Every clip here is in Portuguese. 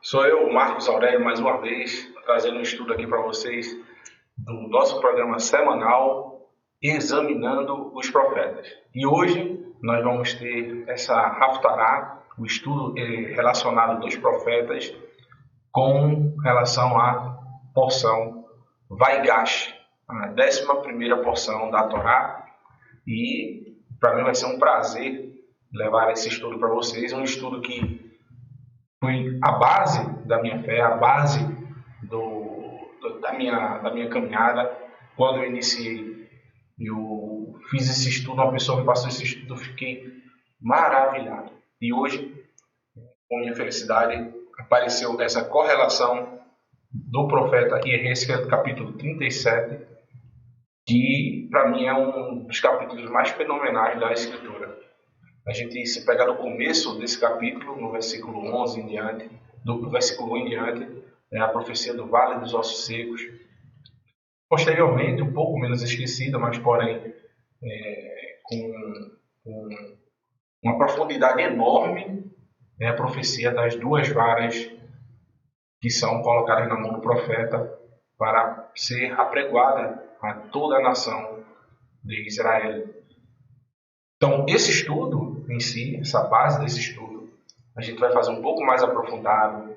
Sou eu, Marcos Aurélio, mais uma vez, trazendo um estudo aqui para vocês do nosso programa semanal Examinando os Profetas. E hoje nós vamos ter essa Haftará, o estudo relacionado dos profetas com relação à porção Vaigash, a 11ª porção da Torá. E para mim vai ser um prazer levar esse estudo para vocês, um estudo que foi a base da minha fé, a base da minha caminhada. Quando eu iniciei, eu fiz esse estudo, uma pessoa me passou esse estudo, eu fiquei maravilhado. E hoje, com minha felicidade, apareceu essa correlação do profeta Yehezkel, capítulo 37, que para mim é um dos capítulos mais fenomenais da Escritura. A gente se pega no começo desse capítulo, no versículo 11 em diante, do versículo 1 em diante, é a profecia do Vale dos Ossos Secos. Posteriormente, um pouco menos esquecida, mas porém com uma profundidade enorme, é a profecia das duas varas que são colocadas na mão do profeta para ser apregoada a toda a nação de Israel. Então, esse estudo em si, essa base desse estudo, a gente vai fazer um pouco mais aprofundado.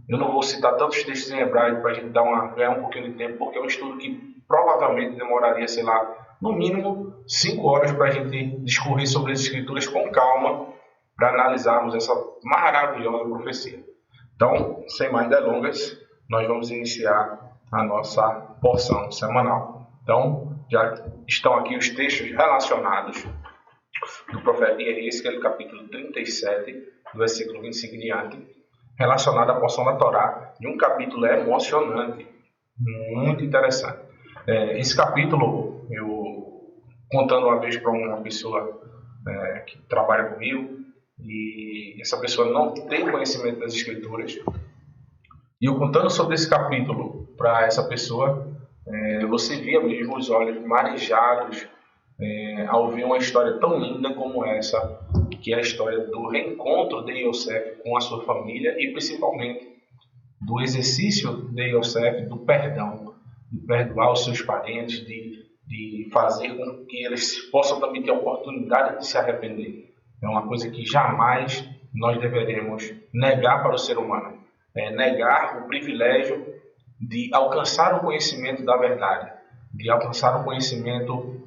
Eu não vou citar tantos textos em hebraico para a gente ganhar um pouquinho de tempo, porque é um estudo que provavelmente demoraria, sei lá, no mínimo 5 horas para a gente discorrer sobre as escrituras com calma, para analisarmos essa maravilhosa profecia. Então, sem mais delongas, nós vamos iniciar a nossa porção semanal. Então, já estão aqui os textos relacionados do profeta Yehezkel, capítulo 37, do versículo 25 em diante, relacionado à porção da Torá, e um capítulo emocionante, muito interessante. Esse capítulo, eu contando uma vez para uma pessoa que trabalha comigo, e essa pessoa não tem conhecimento das Escrituras, e eu contando sobre esse capítulo para essa pessoa, você via mesmo os olhos marejados ao ver uma história tão linda como essa, que é a história do reencontro de Yosef com a sua família e principalmente do exercício de Yosef do perdão, de perdoar os seus parentes, de fazer com que eles possam também ter a oportunidade de se arrepender. É uma coisa que jamais nós deveremos negar para o ser humano, negar o privilégio de alcançar o conhecimento da verdade, de alcançar o conhecimento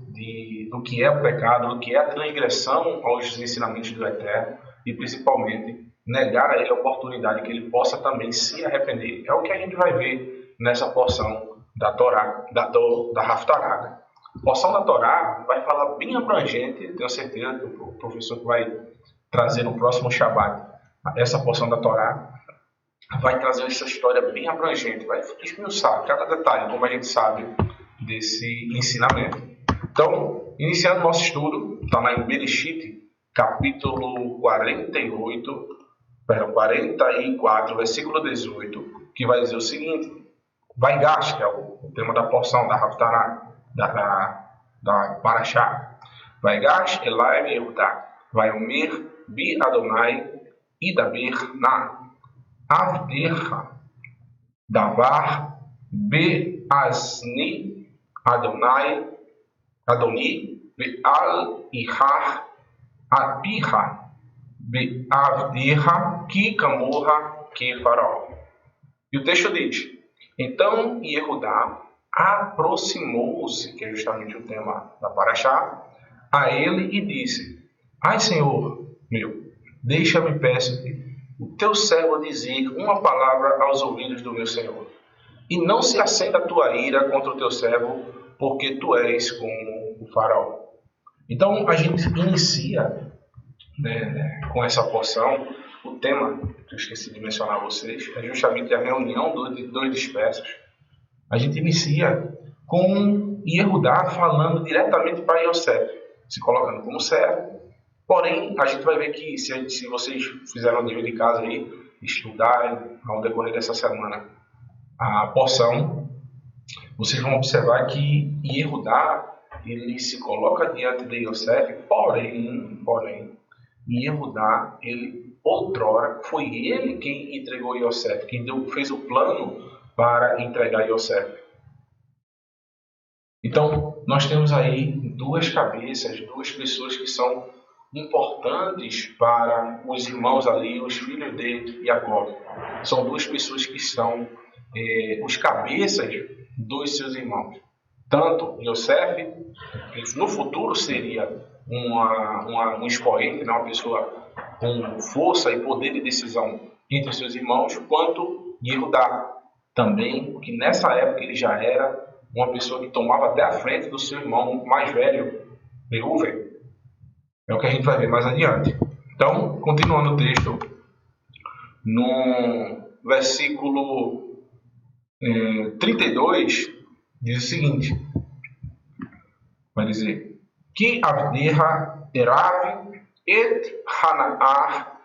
do que é o pecado, do que é a transgressão aos ensinamentos do Eterno e principalmente negar a ele a oportunidade que ele possa também se arrepender. É o que a gente vai ver nessa porção da Torá, da Haftará. A porção da Torá vai falar bem abrangente, tenho certeza que o professor que vai trazer no próximo Shabbat essa porção da Torá vai trazer essa história bem abrangente, vai esmiuçar cada detalhe, como a gente sabe, desse ensinamento. Então, iniciando nosso estudo, está lá em Bereshit, capítulo 44, versículo 18, que vai dizer o seguinte: Vaigash, que é o tema da porção, da Haftará, da Parashá. Vaigash Elai Yehudá, Vaiomer Bi Adonai Idaber Na Avdecha Davar Beazni Adoni Be'al Ihar Apiha Be'avdeha Ki Kamorra Ki Faraó. E o texto diz: então Yehudá aproximou-se, que é justamente o tema da Parashá, a ele e disse: ai, Senhor meu, deixa-me, peço-te, o teu servo dizer uma palavra aos ouvidos do meu Senhor, e não se acenda a tua ira contra o teu servo, porque tu és como o faraó. Então a gente inicia com essa porção. O tema, que eu esqueci de mencionar a vocês, é justamente a reunião dos dispersos. A gente inicia com Yehudá falando diretamente para Yosef, se colocando como servo. Porém, a gente vai ver que, se vocês fizeram o dever de casa aí, estudarem ao decorrer dessa semana a porção, vocês vão observar que Yehudá, ele se coloca diante de Yosef, porém, Yehudá, ele outrora foi ele quem entregou Yosef, quem fez o plano para entregar Yosef. Então, nós temos aí duas cabeças, duas pessoas que são importantes para os irmãos ali, os filhos de Jacó. São duas pessoas que são os cabeças dos seus irmãos. Tanto Yosef, que no futuro seria um expoente, né, uma pessoa com força e poder de decisão entre os seus irmãos, quanto Yehudá, também, que nessa época ele já era uma pessoa que tomava até a frente do seu irmão mais velho, Reuven. É o que a gente vai ver mais adiante. Então, continuando o texto, no versículo 32, diz o seguinte, vai dizer, que Avderra Erav et Hanaar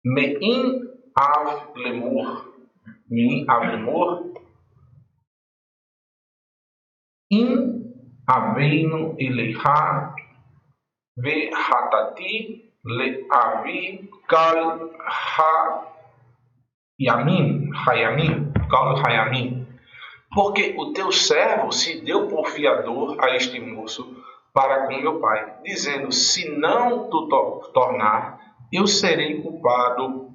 Mein Av Lemur, In Aveinu Eleha Vehatati Leavi Kal Hayamim, porque o teu servo se deu por fiador a este moço para com meu pai, dizendo, se não tu tornar, eu serei culpado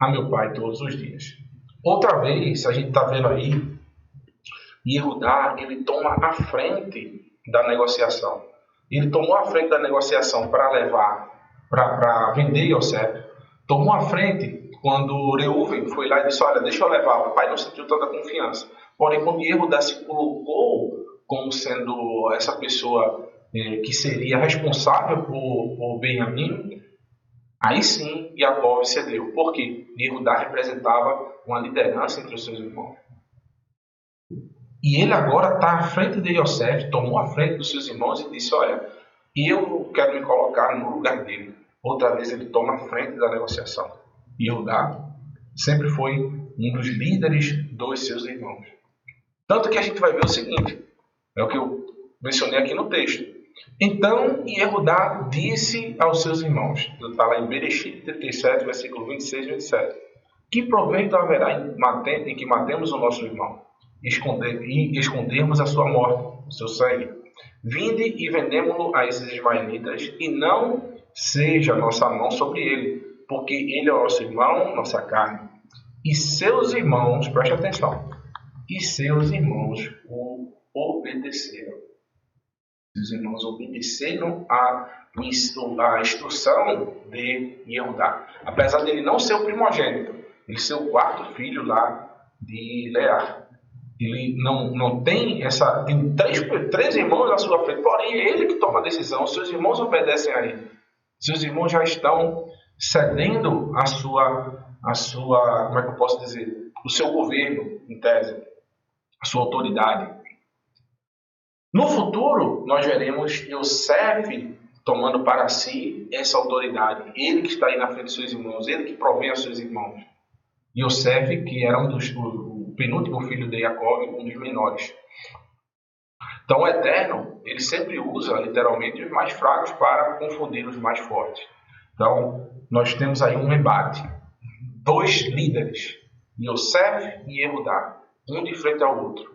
a meu pai todos os dias. Outra vez, a gente está vendo aí, Yehudá, ele toma a frente da negociação. Ele tomou a frente da negociação para levar, para vender Yosef. Tomou a frente quando Reuven foi lá e disse, olha, deixa eu levar. O pai não sentiu tanta confiança. Porém, quando Yehudá se colocou como sendo essa pessoa que seria responsável por Benjamim, aí sim Jacó cedeu. Por quê? Yehudá representava uma liderança entre os seus irmãos. E ele agora está à frente de Yosef, tomou a frente dos seus irmãos e disse, olha, eu quero me colocar no lugar dele. Outra vez ele toma a frente da negociação. Yehudá sempre foi um dos líderes dos seus irmãos. Tanto que a gente vai ver o seguinte, é o que eu mencionei aqui no texto. Então Yehudá disse aos seus irmãos, está lá em Bereshit 37, versículo 26 e 27, que proveito haverá em que matemos o nosso irmão? E escondermos a sua morte, o seu sangue. Vinde e vendemo-lo a esses ismaelitas, e não seja nossa mão sobre ele, porque ele é o nosso irmão, nossa carne. E seus irmãos, preste atenção, e seus irmãos o obedeceram. Os irmãos obedeceram a instrução de Yehudá. Apesar dele não ser o primogênito, ele ser o quarto filho lá de Leá. Ele não tem essa... Tem três irmãos à sua frente, porém é ele que toma a decisão. Seus irmãos obedecem a ele. Seus irmãos já estão cedendo a sua como é que eu posso dizer? O seu governo, em tese. A sua autoridade. No futuro, nós veremos Yosef tomando para si essa autoridade. Ele que está aí na frente dos seus irmãos. Ele que provém aos seus irmãos. Yosef, que era o penúltimo filho de Jacó, um dos menores. Então o Eterno, ele sempre usa literalmente os mais fracos para confundir os mais fortes. Então nós temos aí um embate. Dois líderes, Yosef e Yehudá, um de frente ao outro.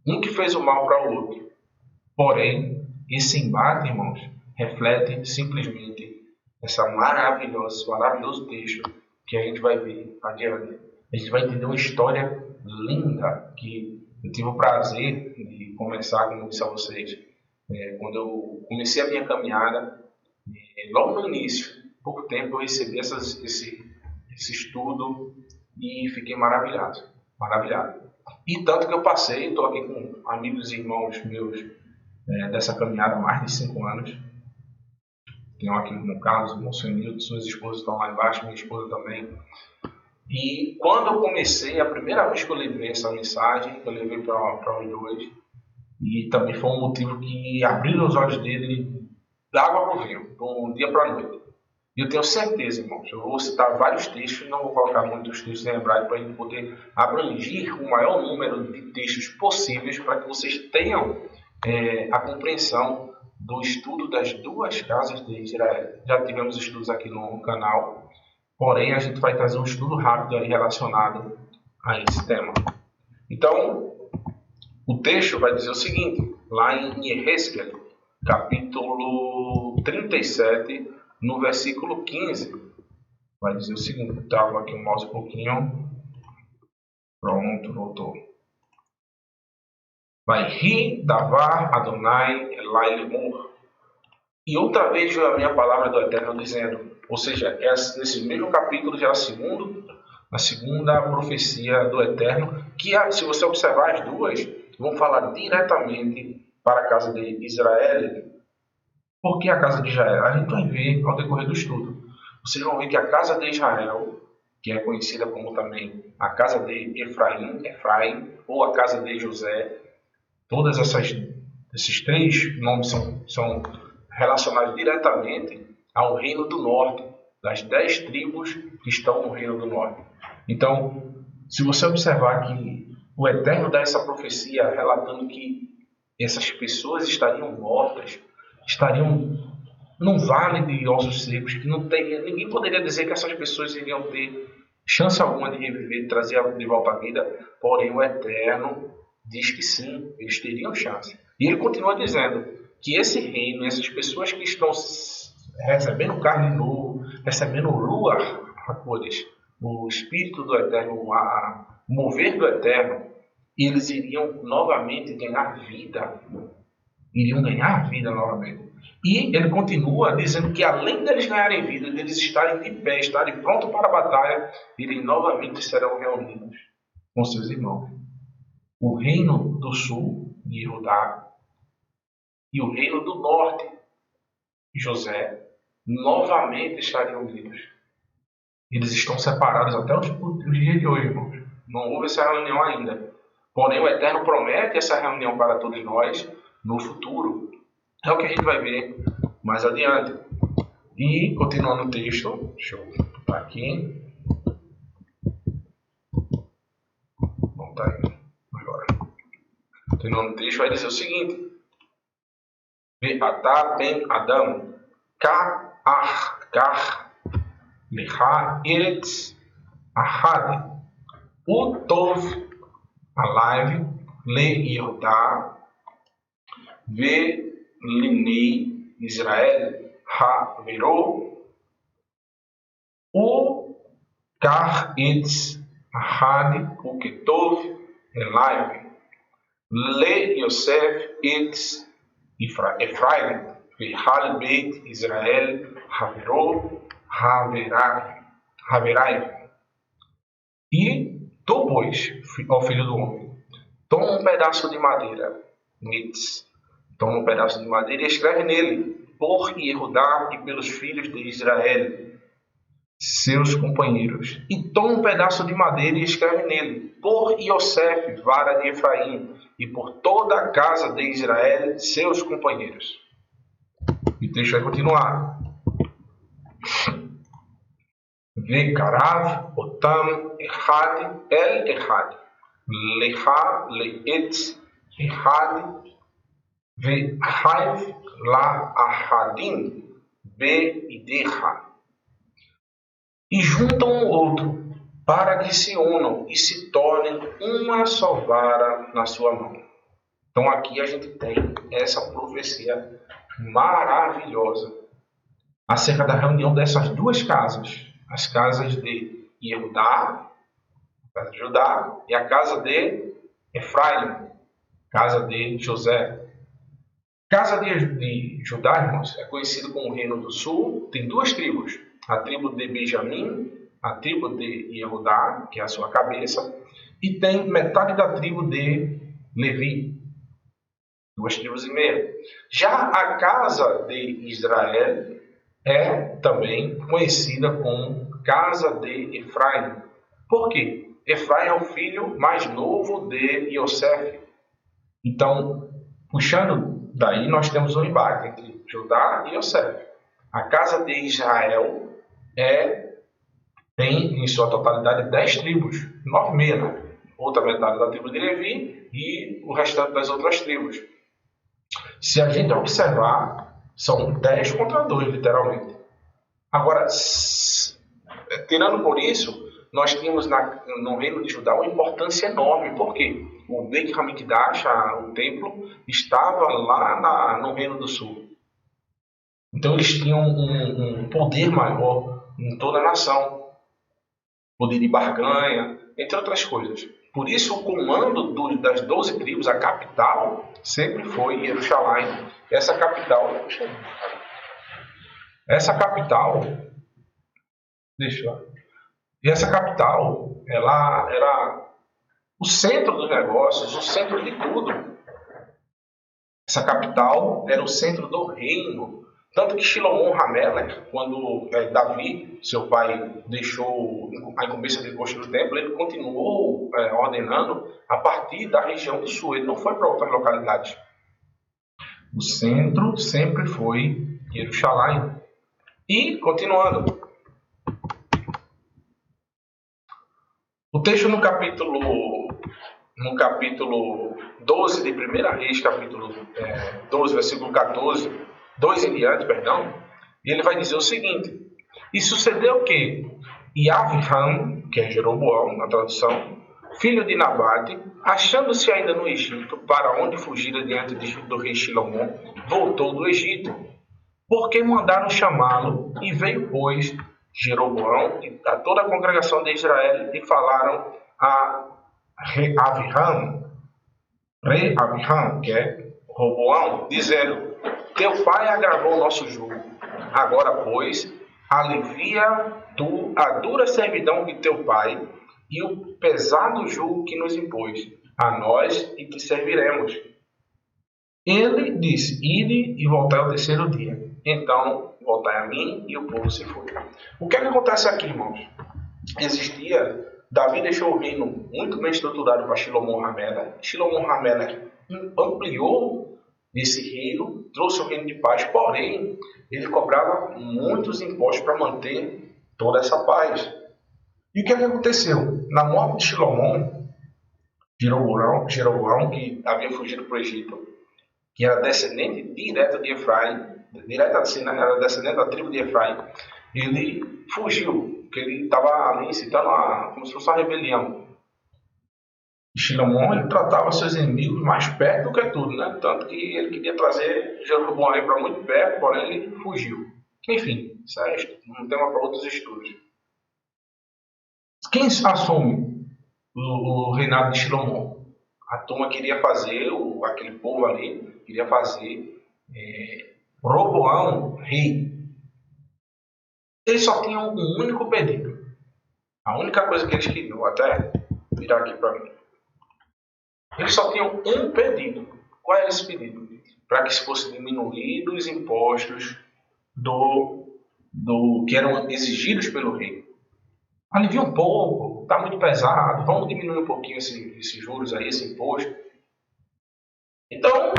Um que fez o mal para o outro. Porém, esse embate, irmãos, reflete simplesmente esse maravilhoso texto que a gente vai ver adiante. A gente vai entender uma história linda que eu tive o prazer de conversar, como eu disse a vocês, quando eu comecei a minha caminhada, logo no início, pouco tempo eu recebi esse estudo e fiquei maravilhado. E tanto que eu passei, estou aqui com amigos e irmãos meus dessa caminhada há mais de 5 anos. Tenho aqui no Carlos, o Monsenhor, suas esposas estão lá embaixo, minha esposa também. E quando eu comecei, a primeira vez que eu levei essa mensagem, eu levei para os dois, e também foi um motivo que abriu os olhos dele da água para o vinho, do dia para a noite. E eu tenho certeza, irmãos, eu vou citar vários textos, não vou colocar muitos textos em hebraico para a gente poder abranger o maior número de textos possíveis para que vocês tenham a compreensão do estudo das duas casas de Israel. Já tivemos estudos aqui no canal, porém a gente vai trazer um estudo rápido aí relacionado a esse tema. Então, o texto vai dizer o seguinte, lá em Yehezkel, capítulo 37, no versículo 15, vai dizer o seguinte, trava aqui o mouse um pouquinho, pronto, voltou. Vai ri davar Adonai Elai lemur. E outra vez veio a minha palavra do Eterno dizendo, ou seja, nesse mesmo capítulo já a segunda profecia do Eterno, que se você observar as duas, vão falar diretamente para a casa de Israel. Por que a casa de Israel? A gente vai ver ao decorrer do estudo. Vocês vão ver que a casa de Israel, que é conhecida como também a casa de Efraim, ou a casa de José, todas esses três nomes são relacionados diretamente ao reino do norte, das 10 tribos que estão no reino do norte. Então, se você observar que o Eterno dá essa profecia relatando que essas pessoas estariam mortas, estariam num vale de ossos secos, que ninguém poderia dizer que essas pessoas iriam ter chance alguma de reviver, trazer de volta à vida, porém o Eterno diz que sim, eles teriam chance. E ele continua dizendo que esse reino, essas pessoas que estão recebendo carne novo, recebendo Ruach HaKodesh, o Espírito do Eterno, o mover do Eterno, eles iriam novamente ganhar vida. Iriam ganhar vida novamente. E ele continua dizendo que além deles ganharem vida, deles estarem de pé, estarem prontos para a batalha, eles novamente serão reunidos com seus irmãos. O reino do sul, de Judá, e o reino do norte, José, novamente estariam unidos. Eles estão separados até os dias de hoje, irmãos. Não houve essa reunião ainda. Porém, o Eterno promete essa reunião para todos nós no futuro. É o que a gente vai ver mais adiante. E, continuando o texto, deixa eu botar aqui. Vamos tá aí agora. Continuando o texto, vai dizer o seguinte. Ve'ata ben Adam, ka'ach lecha eretz ahad, utov alaiv le Yehuda, ve'linei Israel ha'vero, kar etz ahad uketov elaiv le Yosef etz Efraim, Vihal Beit Israel, Haverai. E tu, pois, ó filho do homem, toma um pedaço de madeira, toma um pedaço de madeira e escreve nele, por Yehudá e pelos filhos de Israel, seus companheiros. E toma um pedaço de madeira e escreve nele, por Yosef, vara de Efraim, e por toda a casa de Israel, seus companheiros. E o texto vai continuar. Vekarav otam echad el echad, lecha leetz echad, vehaiv la ahadim beidecha. E juntam um outro, para que se unam e se tornem uma só vara na sua mão. Então aqui a gente tem essa profecia maravilhosa acerca da reunião dessas duas casas. As casas de Yehudá, a casa de Judá, e a casa de Efraim, casa de José. Casa de Judá, irmãos, é conhecido como o Reino do Sul, tem duas tribos. A tribo de Benjamim, a tribo de Yehudá, que é a sua cabeça, e tem metade da tribo de Levi, 2 tribos e meia. Já a casa de Israel é também conhecida como casa de Efraim. Por quê? Efraim é o filho mais novo de Yosef. Então, puxando daí, nós temos um embate entre Judá e Yosef. A casa de Israel tem em sua totalidade 10 tribos, 9,5, né? Outra metade da tribo de Levi e o restante das outras tribos. Se a gente observar, são 10 contra 2, literalmente. Agora, tirando por isso, nós tínhamos no reino de Judá uma importância enorme. Por quê? O Beit HaMikdash, o templo, estava lá no reino do sul. Então eles tinham um poder maior em toda a nação. Poder de barganha, entre outras coisas. Por isso o comando das 12 tribos, a capital, sempre foi Jerusalém. Essa capital, ela era o centro dos negócios, o centro de tudo. Essa capital era o centro do reino. Tanto que Shlomo HaMelech, quando Davi, seu pai, deixou a incumbência de construir o templo, ele continuou ordenando a partir da região do sul. Ele não foi para outras localidades. O centro sempre foi Jerusalém. E, continuando, o texto no capítulo 12 de 1 Reis, capítulo 12, versículo 14, 2 em diante, e ele vai dizer o seguinte: e sucedeu que Avraham, que é Jeroboão, na tradução, filho de Nabate, achando-se ainda no Egito, para onde fugira diante do rei Shilomon, voltou do Egito, porque mandaram chamá-lo, e veio, pois, Jeroboão e a toda a congregação de Israel, e falaram a rei Avraham, que é Roboão, dizendo: teu pai agravou o nosso jugo. Agora, pois, alivia tu a dura servidão de teu pai e o pesado jugo que nos impôs a nós, e te serviremos. Ele disse: ide e voltai ao terceiro dia. Então, voltai a mim, e o povo se foi. O que é que acontece aqui, irmãos? Davi deixou o reino muito bem estruturado para Shlomo HaMelech. Shlomo HaMelech ampliou esse reino, trouxe o reino de paz, porém, ele cobrava muitos impostos para manter toda essa paz. E o que é que aconteceu? Na morte de Jeroboão, que havia fugido para o Egito, que era descendente direto de Efraim, era descendente da tribo de Efraim, ele fugiu, porque ele estava ali incitando como se fosse uma rebelião. E Shilomon, ele tratava seus inimigos mais perto do que tudo, né? Tanto que ele queria trazer Jeroboão para muito perto, porém ele fugiu. Enfim, isso é um tema para outros estudos. Quem assume o reinado de Shilomon? A turma queria fazer, aquele povo ali, queria fazer Roboão rei. Eles só tinham um único pedido. A única coisa que eles queriam, vou até virar aqui para mim. Eles só tinham um pedido. Qual era esse pedido? Para que se fosse diminuído os impostos que eram exigidos pelo rei. Alivia um pouco, está muito pesado, vamos diminuir um pouquinho esses juros aí, esse imposto. Então,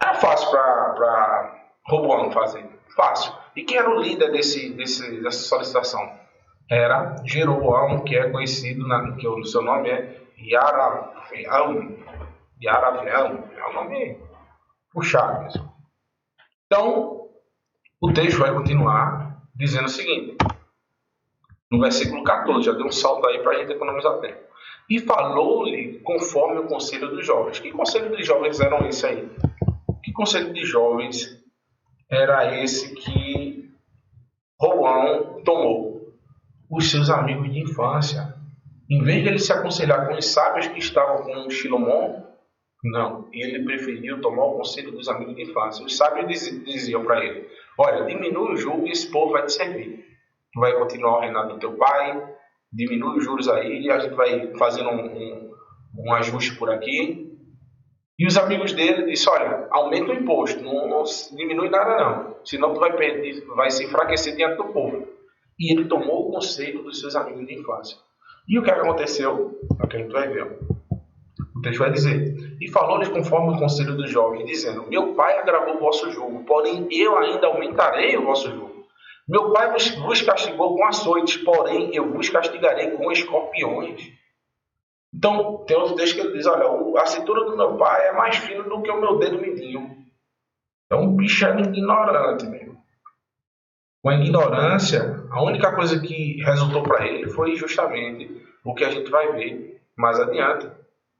era fácil para Roboão fazer. Fácil. E quem era o líder dessa solicitação? Era Jeroboão, que é conhecido, que o seu nome é Yaraveão. É um nome puxado mesmo. Então, o texto vai continuar dizendo o seguinte. No versículo 14, já deu um salto aí para a gente economizar tempo. E falou-lhe conforme o conselho dos jovens. Que conselho de jovens eram esse aí? Que conselho de jovens era esse que Roboão tomou? Os seus amigos de infância. Em vez de ele se aconselhar com os sábios que estavam com Shilomon, não, ele preferiu tomar o conselho dos amigos de infância. Os sábios diziam para ele: olha, diminui o jugo e esse povo vai te servir. Tu vai continuar o reinado do teu pai, diminui os juros aí, a gente vai fazendo um ajuste por aqui. E os amigos dele disseram: olha, aumenta o imposto, não diminui nada não, senão tu vai se enfraquecer diante do povo. E ele tomou o conselho dos seus amigos de infância. E o que aconteceu? É o que a gente vai ver. O texto vai dizer: e falou-lhes conforme o conselho dos jovens, dizendo: meu pai agravou o vosso jugo, porém eu ainda aumentarei o vosso jugo. Meu pai vos castigou com açoites, porém eu vos castigarei com escorpiões. Então, tem outro texto que ele diz: olha, a cintura do meu pai é mais fina do que o meu dedo mindinho. Então, o bicho é ignorante mesmo. com a ignorância, a única coisa que resultou para ele foi justamente o que a gente vai ver mais adiante.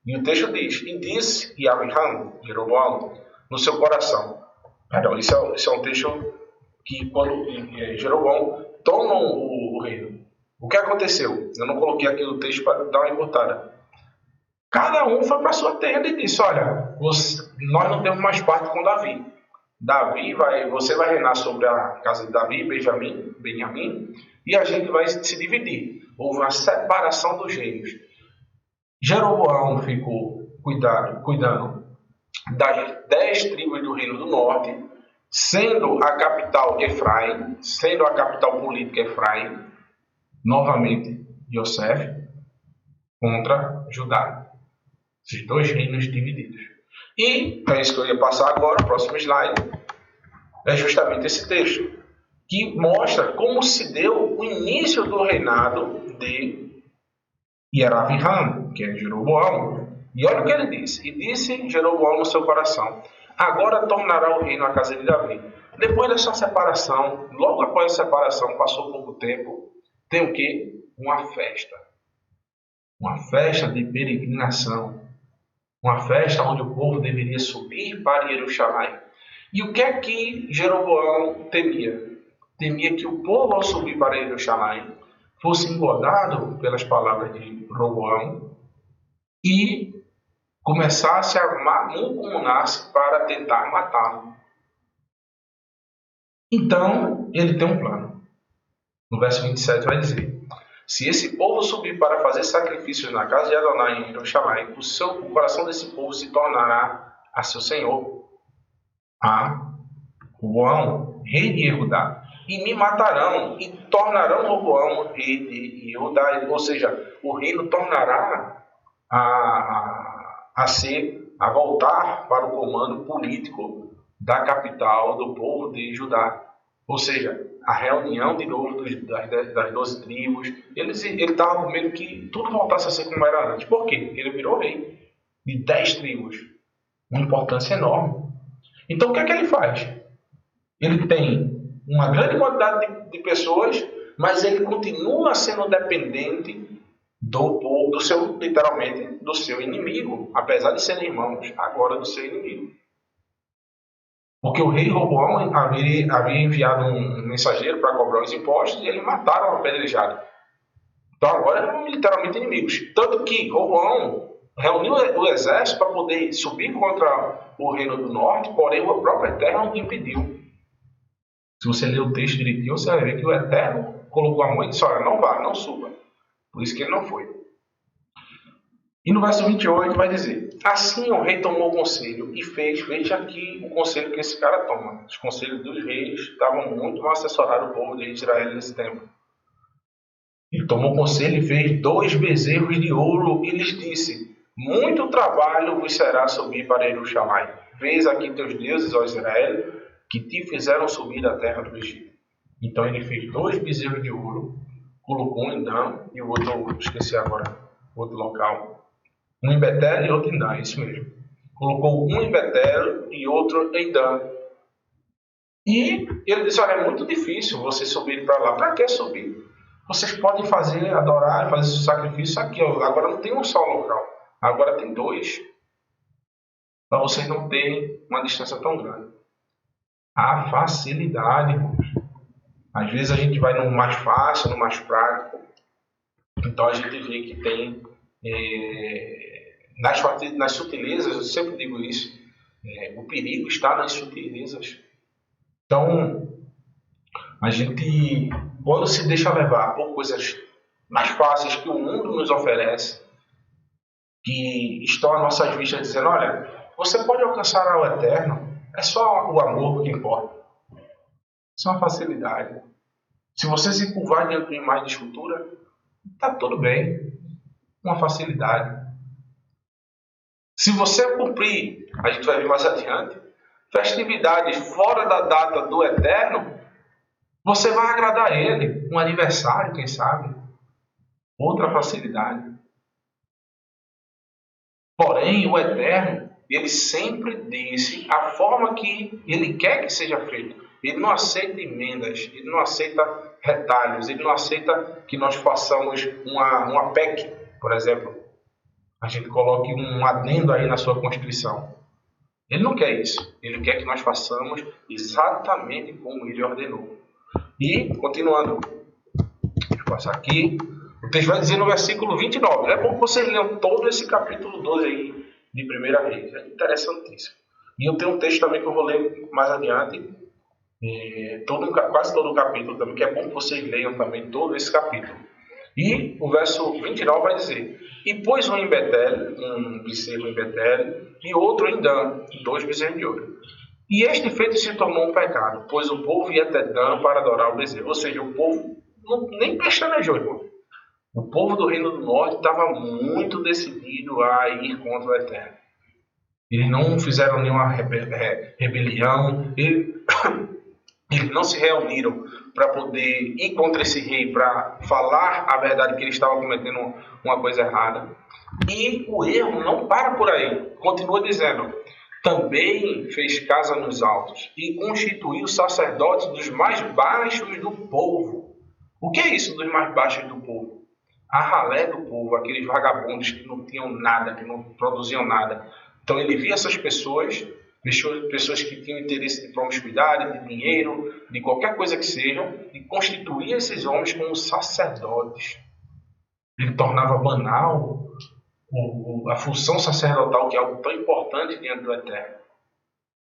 E o texto diz: e disse Abraham, Jeroboão, no seu coração. Perdão, isso é um texto que quando Jeroboão toma o reino. O que aconteceu? Eu não coloquei aqui no texto para dar uma encurtada. Cada um foi para a sua tenda e disse: olha, nós não temos mais parte com Davi. Você vai reinar sobre a casa de Davi, Benjamim, e a gente vai se dividir. Houve uma separação dos reinos. Jeroboão ficou cuidando das 10 tribos do reino do norte, sendo a capital Efraim, sendo a capital política Efraim, novamente Yosef, contra Judá. Esses 2 reinos divididos. E, é isso que eu ia passar agora, o próximo slide, é justamente esse texto, que mostra como se deu o início do reinado de Yeraviham, que é Jeroboão. E olha o que ele disse. E disse Jeroboão no seu coração: agora tornará o reino à casa de Davi. Depois dessa separação, logo após a separação, passou pouco tempo, tem o quê? Uma festa. Uma festa de peregrinação. Uma festa onde o povo deveria subir para Jerusalém. E o que é que Jeroboão temia? Temia que o povo, ao subir para Jerusalém, fosse engodado pelas palavras de Roboão e começasse a mancomunar-se para tentar matá-lo. Então, ele tem um plano. No verso 27 vai dizer: se esse povo subir para fazer sacrifícios na casa de Adonai em Jerusalém, o coração desse povo se tornará a seu senhor, a Roboão, rei de Judá, e me matarão, e tornarão Roboão rei de Judá. Ou seja, o reino tornará a voltar para o comando político da capital do povo de Judá. Ou seja, a reunião de novo das 12 tribos. Ele estava com medo que tudo voltasse a ser como era antes. Por quê? Ele virou rei de 10 tribos. Uma importância enorme. Então, o que é que ele faz? Ele tem uma grande quantidade de pessoas, mas ele continua sendo dependente literalmente, do seu inimigo, apesar de serem irmãos, agora do seu inimigo. Porque o rei Roboão havia enviado um mensageiro para cobrar os impostos e eles mataram o apedrejado. Então agora eram literalmente inimigos. Tanto que Roboão reuniu o exército para poder subir contra o reino do norte, porém o próprio Eterno impediu. Se você ler o texto direitinho, você vai ver que o Eterno colocou a mão e disse: olha, não vá, não suba. Por isso que ele não foi. E no verso 28 vai dizer: assim o rei tomou o conselho e veja aqui o conselho que esse cara toma. Os conselhos dos reis estavam muito mal assessorados o povo de Israel nesse tempo. Ele tomou o conselho e fez 2 bezerros de ouro e lhes disse: muito trabalho vos será subir para Jerusalém. Vês aqui teus deuses, ó Israel, que te fizeram subir da terra do Egito. Então ele fez 2 bezerros de ouro, colocou um em Dan e o outro, esqueci agora, outro local. Um em Betel e outro em Dan, isso mesmo. Colocou um em Betel e outro em Dan. E ele disse: olha, é muito difícil vocês subirem para lá. Para que subir? Vocês podem adorar, fazer sacrifício aqui. Agora não tem um só local. Agora tem 2. Para vocês não terem uma distância tão grande. A facilidade, irmãos. Às vezes a gente vai no mais fácil, no mais prático. Então a gente vê que tem... nas sutilezas, eu sempre digo isso, o perigo está nas sutilezas. Então, a gente, quando se deixa levar por coisas mais fáceis que o mundo nos oferece, que estão às nossas vistas dizendo: olha, você pode alcançar ao Eterno, é só o amor que importa. Isso é uma facilidade. Se você se curvar diante de uma imagem de escultura, está tudo bem. Uma facilidade. Se você cumprir, a gente vai ver mais adiante, festividades fora da data do Eterno, você vai agradar a Ele. Um aniversário, quem sabe? Outra facilidade. Porém, o Eterno, ele sempre disse a forma que ele quer que seja feito. Ele não aceita emendas, ele não aceita retalhos, ele não aceita que nós façamos uma PEC, por exemplo. A gente coloque um adendo aí na sua Constituição. Ele não quer isso. Ele quer que nós façamos exatamente como ele ordenou. E, continuando, deixa eu passar aqui. O texto vai dizer no versículo 29. É bom que vocês leiam todo esse capítulo 12 aí de 1 Reis. É interessantíssimo. E eu tenho um texto também que eu vou ler mais adiante. Quase todo o capítulo também, que é bom que vocês leiam também todo esse capítulo. E o verso 29 vai dizer: E pôs um em Betel, um bezerro em Betel, e outro em Dan, 2 bezerros de ouro. E este feito se tornou um pecado, pois o povo ia até Dan para adorar o bezerro. Ou seja, o povo nem pestanejou, irmão. O povo do Reino do Norte estava muito decidido a ir contra o Eterno. Eles não fizeram nenhuma rebelião, eles não se reuniram para poder ir contra esse rei, para falar a verdade que ele estava cometendo uma coisa errada. E o erro não para por aí. Continua dizendo: também fez casa nos altos e constituiu sacerdotes dos mais baixos do povo. O que é isso dos mais baixos do povo? A ralé do povo, aqueles vagabundos que não tinham nada, que não produziam nada. Então ele via essas pessoas que tinham interesse de promiscuidade, de dinheiro, de qualquer coisa que seja, e constituía esses homens como sacerdotes. Ele tornava banal a função sacerdotal, que é algo tão importante diante do Eterno.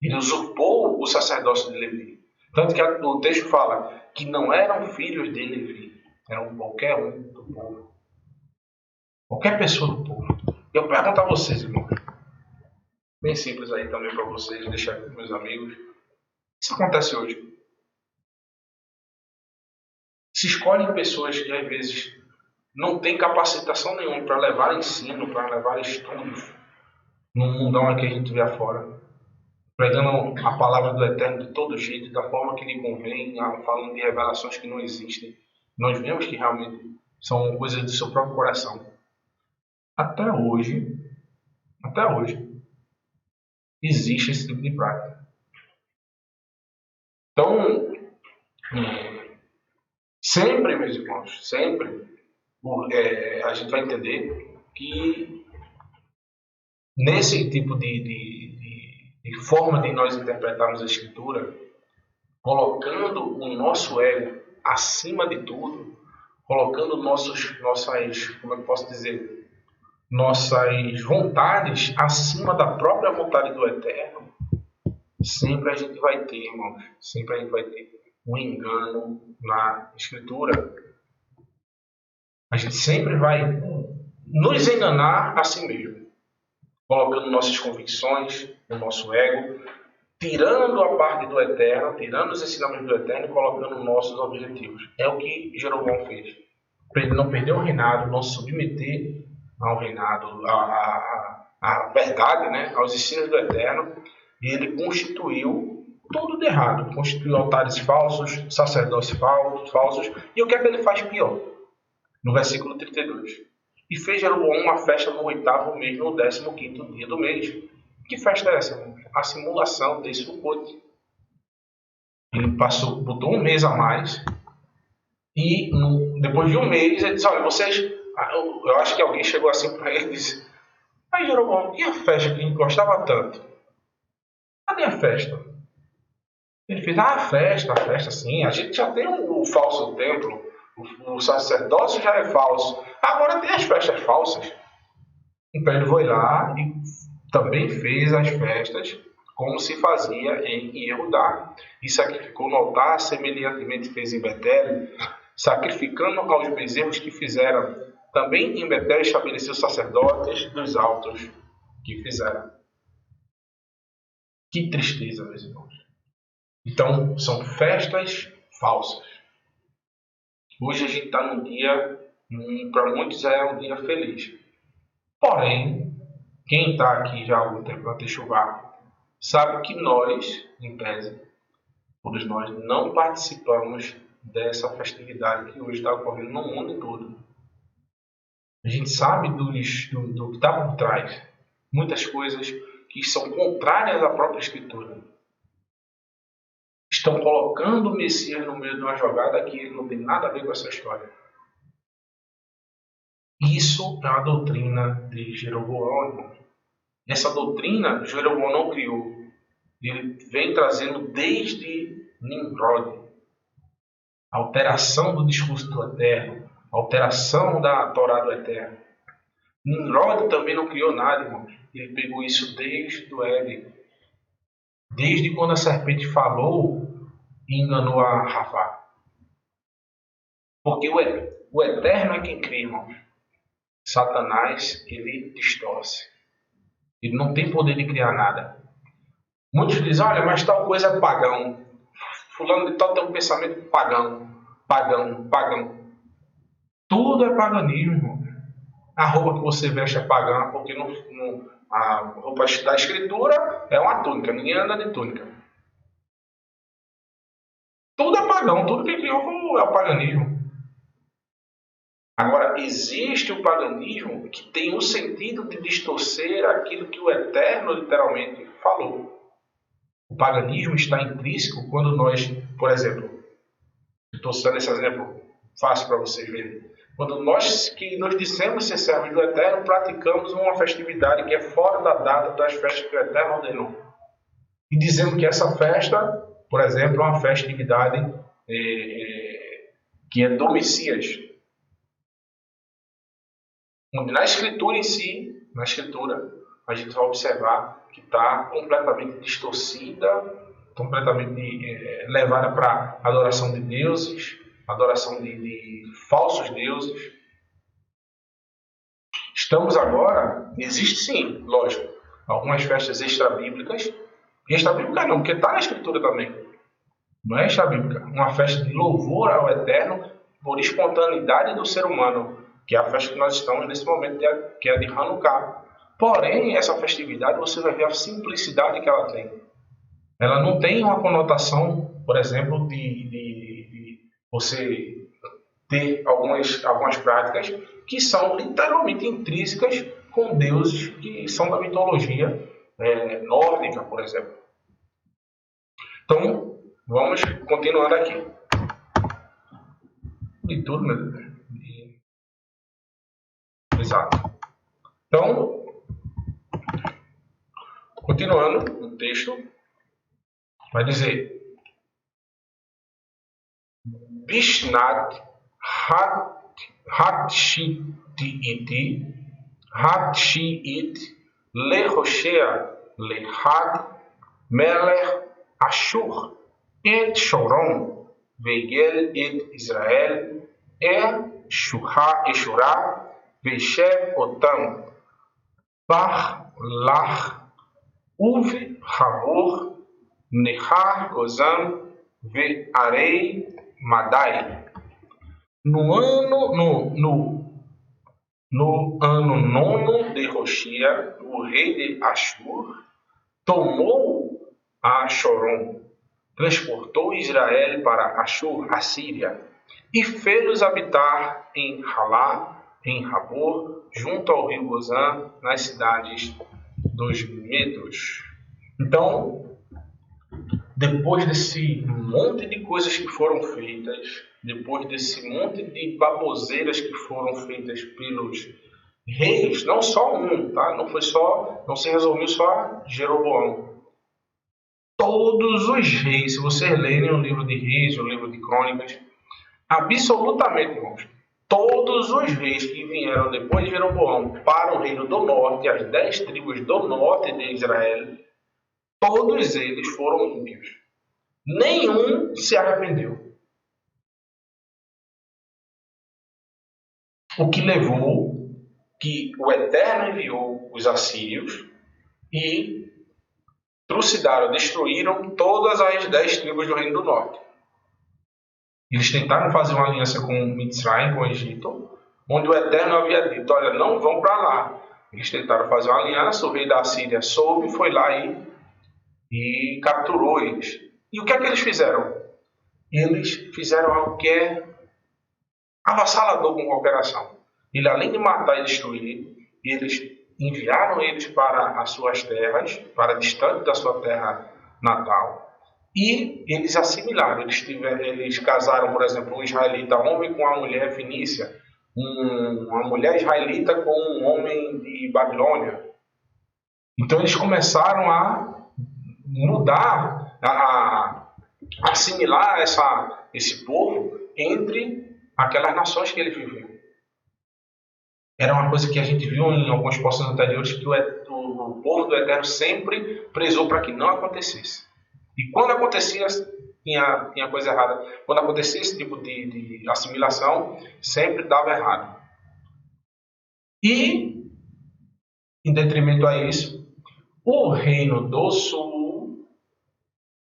Ele usurpou o sacerdócio de Levi. Tanto que o texto fala que não eram filhos de Levi, eram qualquer um do povo. Qualquer pessoa do povo. Eu pergunto a vocês, irmãos, bem simples aí também para vocês, deixar aqui com meus amigos. Isso acontece hoje. Se escolhem pessoas que às vezes não têm capacitação nenhuma para levar ensino, para levar estudos no mundão que a gente vê afora, pregando a palavra do Eterno de todo jeito, da forma que lhe convém, falando de revelações que não existem. Nós vemos que realmente são coisas do seu próprio coração. Até hoje, existe esse tipo de prática. Então, sempre, meus irmãos, sempre a gente vai entender que nesse tipo de forma de nós interpretarmos a Escritura, colocando o nosso ego acima de tudo, colocando nossas, como eu posso dizer, nossas vontades acima da própria vontade do Eterno, sempre a gente vai ter, irmãos, sempre a gente vai ter um engano na Escritura. A gente sempre vai nos enganar a si mesmo, colocando nossas convicções, o nosso ego, tirando a parte do Eterno, tirando os ensinamentos do Eterno e colocando nossos objetivos. É o que Jeroboão fez. Para ele não perder o reinado, não se submeter ao reinado, à verdade, né, aos ensinos do Eterno, e ele constituiu tudo de errado. Constituiu altares falsos, sacerdócios falsos, e o que é que ele faz pior? No versículo 32. E fez Jeroboão uma festa no 8º mês, no 15º dia do mês. Que festa é essa? A simulação de Sucote. Ele botou um mês a mais, e depois de um mês ele disse: olha, vocês... Eu acho que alguém chegou assim para ele e disse: aí Jeroboão, e a festa que a gente gostava tanto? Cadê a festa? Ele fez: a festa sim, a gente já tem o falso templo, o sacerdócio já é falso, agora tem as festas falsas. Então ele foi lá e também fez as festas como se fazia em Yehudá, e sacrificou no altar, semelhantemente fez em Betel, sacrificando aos bezerros que fizeram. Também em Betel estabeleceu sacerdotes dos altos que fizeram. Que tristeza, meus irmãos. Então, são festas falsas. Hoje a gente está num dia, para muitos é um dia feliz. Porém, quem está aqui já há algum tempo na Techuvá sabe que nós, em tese, todos nós, não participamos dessa festividade que hoje está ocorrendo no mundo todo. A gente sabe do que está por trás. Muitas coisas que são contrárias à própria Escritura. Estão colocando o Messias no meio de uma jogada que não tem nada a ver com essa história. Isso é a doutrina de Jeroboão, irmão. Essa doutrina Jeroboão não criou. Ele vem trazendo desde Nimrod. Alteração do discurso do Eterno. Alteração da Torá do Eterno. Nimrod também não criou nada, irmão. Ele pegou isso desde o Éden. Desde quando a serpente falou e enganou a Havá. Porque o Eterno é quem cria, irmão. Satanás, ele distorce. Ele não tem poder de criar nada. Muitos dizem, olha, mas tal coisa é pagão. Fulano de tal tem um pensamento pagão. Tudo é paganismo, irmão. A roupa que você veste é pagã, porque a roupa da Escritura é uma túnica. Ninguém anda de túnica. Tudo é pagão. Tudo que criou é o paganismo. Agora, existe o paganismo que tem o sentido de distorcer aquilo que o Eterno literalmente falou. O paganismo está intrínseco quando nós, por exemplo, estou citando esse exemplo fácil para vocês verem. Quando nós que nos dissemos ser servos do Eterno, praticamos uma festividade que é fora da data das festas que o Eterno ordenou. E dizemos que essa festa, por exemplo, é uma festividade que é do Messias. Na Escritura em si, a gente vai observar que está completamente distorcida, completamente levada para adoração de deuses, adoração de falsos deuses. Estamos agora, existe sim, lógico, algumas festas extra-bíblicas. Extra-bíblica não, porque está na Escritura também. Não é extra-bíblica, uma festa de louvor ao Eterno por espontaneidade do ser humano, que é a festa que nós estamos nesse momento, que é a de Hanukkah. Porém, essa festividade, você vai ver a simplicidade que ela tem. Ela não tem uma conotação, por exemplo, de você ter algumas práticas que são literalmente intrínsecas com deuses que são da mitologia nórdica, por exemplo. Então, vamos continuando aqui. De tudo, meu Deus. Exato. Então, continuando o texto, vai dizer: Bishnat Hatshiit Lehoshea Lehad Melech Ashur et Shoron Vegel et Israel Shura Veshev Otam Bar Lach Uv Havor Nehar Gozam Ve Arei Madai. No ano nono de Roshia, o rei de Ashur tomou a Shoron, transportou Israel para Ashur, a Síria, e fez-los habitar em Halá, em Habor, junto ao rio Gozã, nas cidades dos Medos. Então, depois desse monte de coisas que foram feitas, depois desse monte de baboseiras que foram feitas pelos reis, não só um, tá? Não se resolveu só a Jeroboão. Todos os reis, se vocês lerem o livro de Reis, o livro de Crônicas, absolutamente, irmãos, todos os reis que vieram depois de Jeroboão para o reino do norte, as 10 tribos do norte de Israel, todos eles foram ímpios. Nenhum se arrependeu. O que levou que o Eterno enviou os assírios e trucidaram, destruíram todas as 10 tribos do reino do norte. Eles tentaram fazer uma aliança com Mitzrayim, com o Egito, onde o Eterno havia dito, olha, não vão para lá. Eles tentaram fazer uma aliança, o rei da Síria soube, foi lá e capturou eles. E o que é que eles fizeram? Eles fizeram algo que é avassalador com qualquer ação. Ele, além de matar e destruir, eles enviaram eles para as suas terras, para distante da sua terra natal, e eles assimilaram. Eles casaram, por exemplo, um israelita homem com uma mulher fenícia, uma mulher israelita com um homem de Babilônia. Então eles começaram a mudar, a assimilar esse povo entre aquelas nações que eles viviam. Era uma coisa que a gente viu em algumas porções anteriores, que o povo do Eterno sempre prezou para que não acontecesse. E quando acontecia, tinha coisa errada. Quando acontecia esse tipo de assimilação, sempre dava errado. E, em detrimento a isso, o reino do sul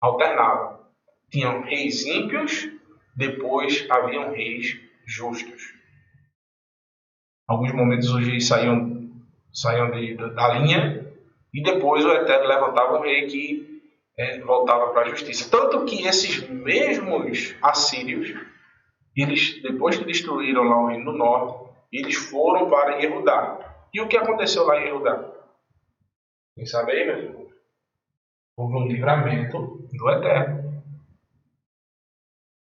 alternava. Tinham reis ímpios, depois haviam reis justos. Alguns momentos os reis saíam da linha, e depois o Eterno levantava um rei que voltava para a justiça. Tanto que esses mesmos assírios, eles, depois que destruíram lá o reino do norte, eles foram para Yehudá. E o que aconteceu lá em Yehudá? Quem sabe aí, meu filho? Houve um livramento do Eterno.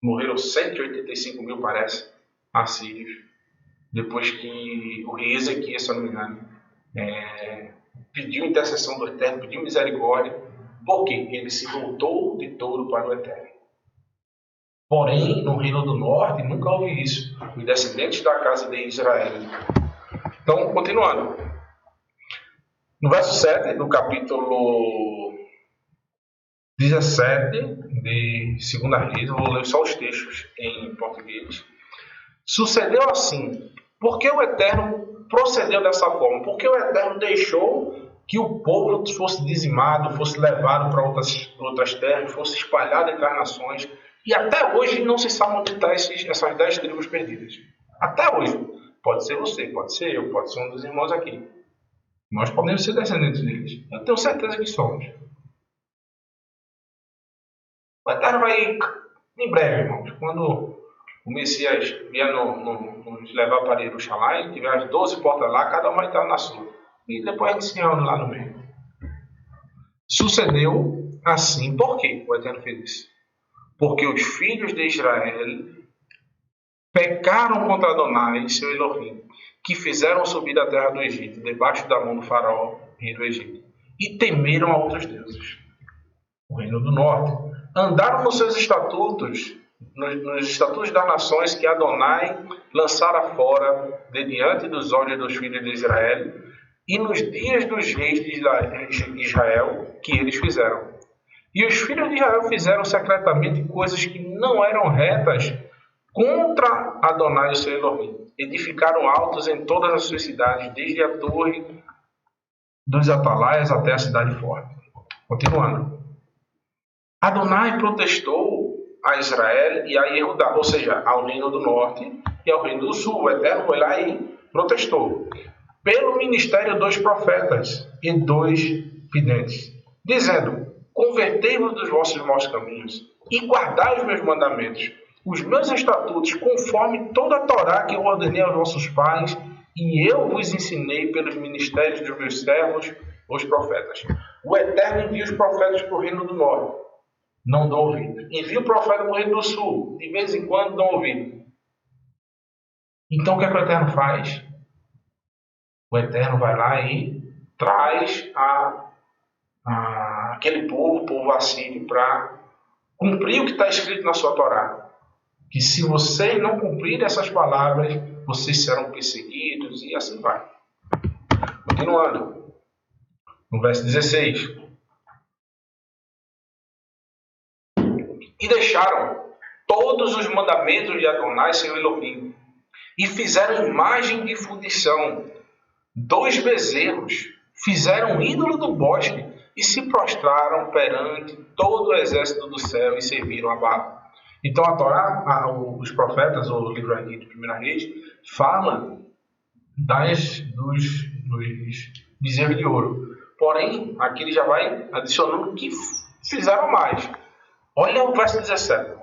Morreram 185 mil, parece, assírios. Depois que o rei Ezequias, se eu não me engano, pediu intercessão do Eterno, pediu misericórdia, porque ele se voltou de todo para o Eterno. Porém, no reino do norte, nunca houve isso. Os descendentes da casa de Israel. Então, continuando. No verso 7 do capítulo 17 de 2 Reis, eu vou ler só os textos em português. Sucedeu assim, porque o Eterno procedeu dessa forma, porque o Eterno deixou que o povo fosse dizimado, fosse levado para outras terras, fosse espalhado entre as nações, e até hoje não se sabe onde estão essas 10 tribos perdidas. Até hoje. Pode ser você, pode ser eu, pode ser um dos irmãos aqui. Nós podemos ser descendentes deles. Eu tenho certeza que somos. O Eterno vai, em breve, irmãos, quando o Messias vier nos levar para Jerusalém, tiver as 12 portas lá, cada uma vai estar na sua. E depois a gente se reúne lá no meio. Sucedeu assim. Por quê o Eterno fez isso? Porque os filhos de Israel pecaram contra Adonai, seu Elohim, que fizeram subir da terra do Egito, debaixo da mão do faraó, rei do Egito, e temeram a outros deuses. O reino do norte. Andaram nos seus estatutos, nos estatutos das nações que Adonai lançara fora de diante dos olhos dos filhos de Israel, e nos dias dos reis de Israel que eles fizeram. E os filhos de Israel fizeram secretamente coisas que não eram retas contra Adonai e seu Elohim. Edificaram altos em todas as suas cidades, desde a torre dos atalaias até a cidade forte. Continuando. Adonai protestou a Israel e a Yehudá, ou seja, ao reino do norte e ao reino do sul. O Eterno foi lá e protestou. Pelo ministério dos profetas e dos videntes, dizendo: convertei-vos dos vossos maus caminhos e guardai os meus mandamentos, os meus estatutos, conforme toda a Torá que eu ordenei aos vossos pais, e eu vos ensinei pelos ministérios dos meus servos, os profetas. O Eterno envia os profetas para o reino do norte, não dão ouvido. Envia o profeta para o reino do sul, de vez em quando dão ouvido. Então o que é que o Eterno faz? O Eterno vai lá e traz aquele povo, o povo assírio, para cumprir o que está escrito na sua Torá. Que se vocês não cumprirem essas palavras, vocês serão perseguidos, e assim vai. Continuando. No verso 16. E deixaram todos os mandamentos de Adonai, seu Elohim, e fizeram imagem de fundição, 2 bezerros, fizeram ídolo do bosque, e se prostraram perante todo o exército do céu, e serviram a Baal. Então a Torá, os profetas, o livro aqui de 1 Reis, fala dos bezerros de ouro. Porém, aqui ele já vai adicionando que fizeram mais. Olha o verso 17.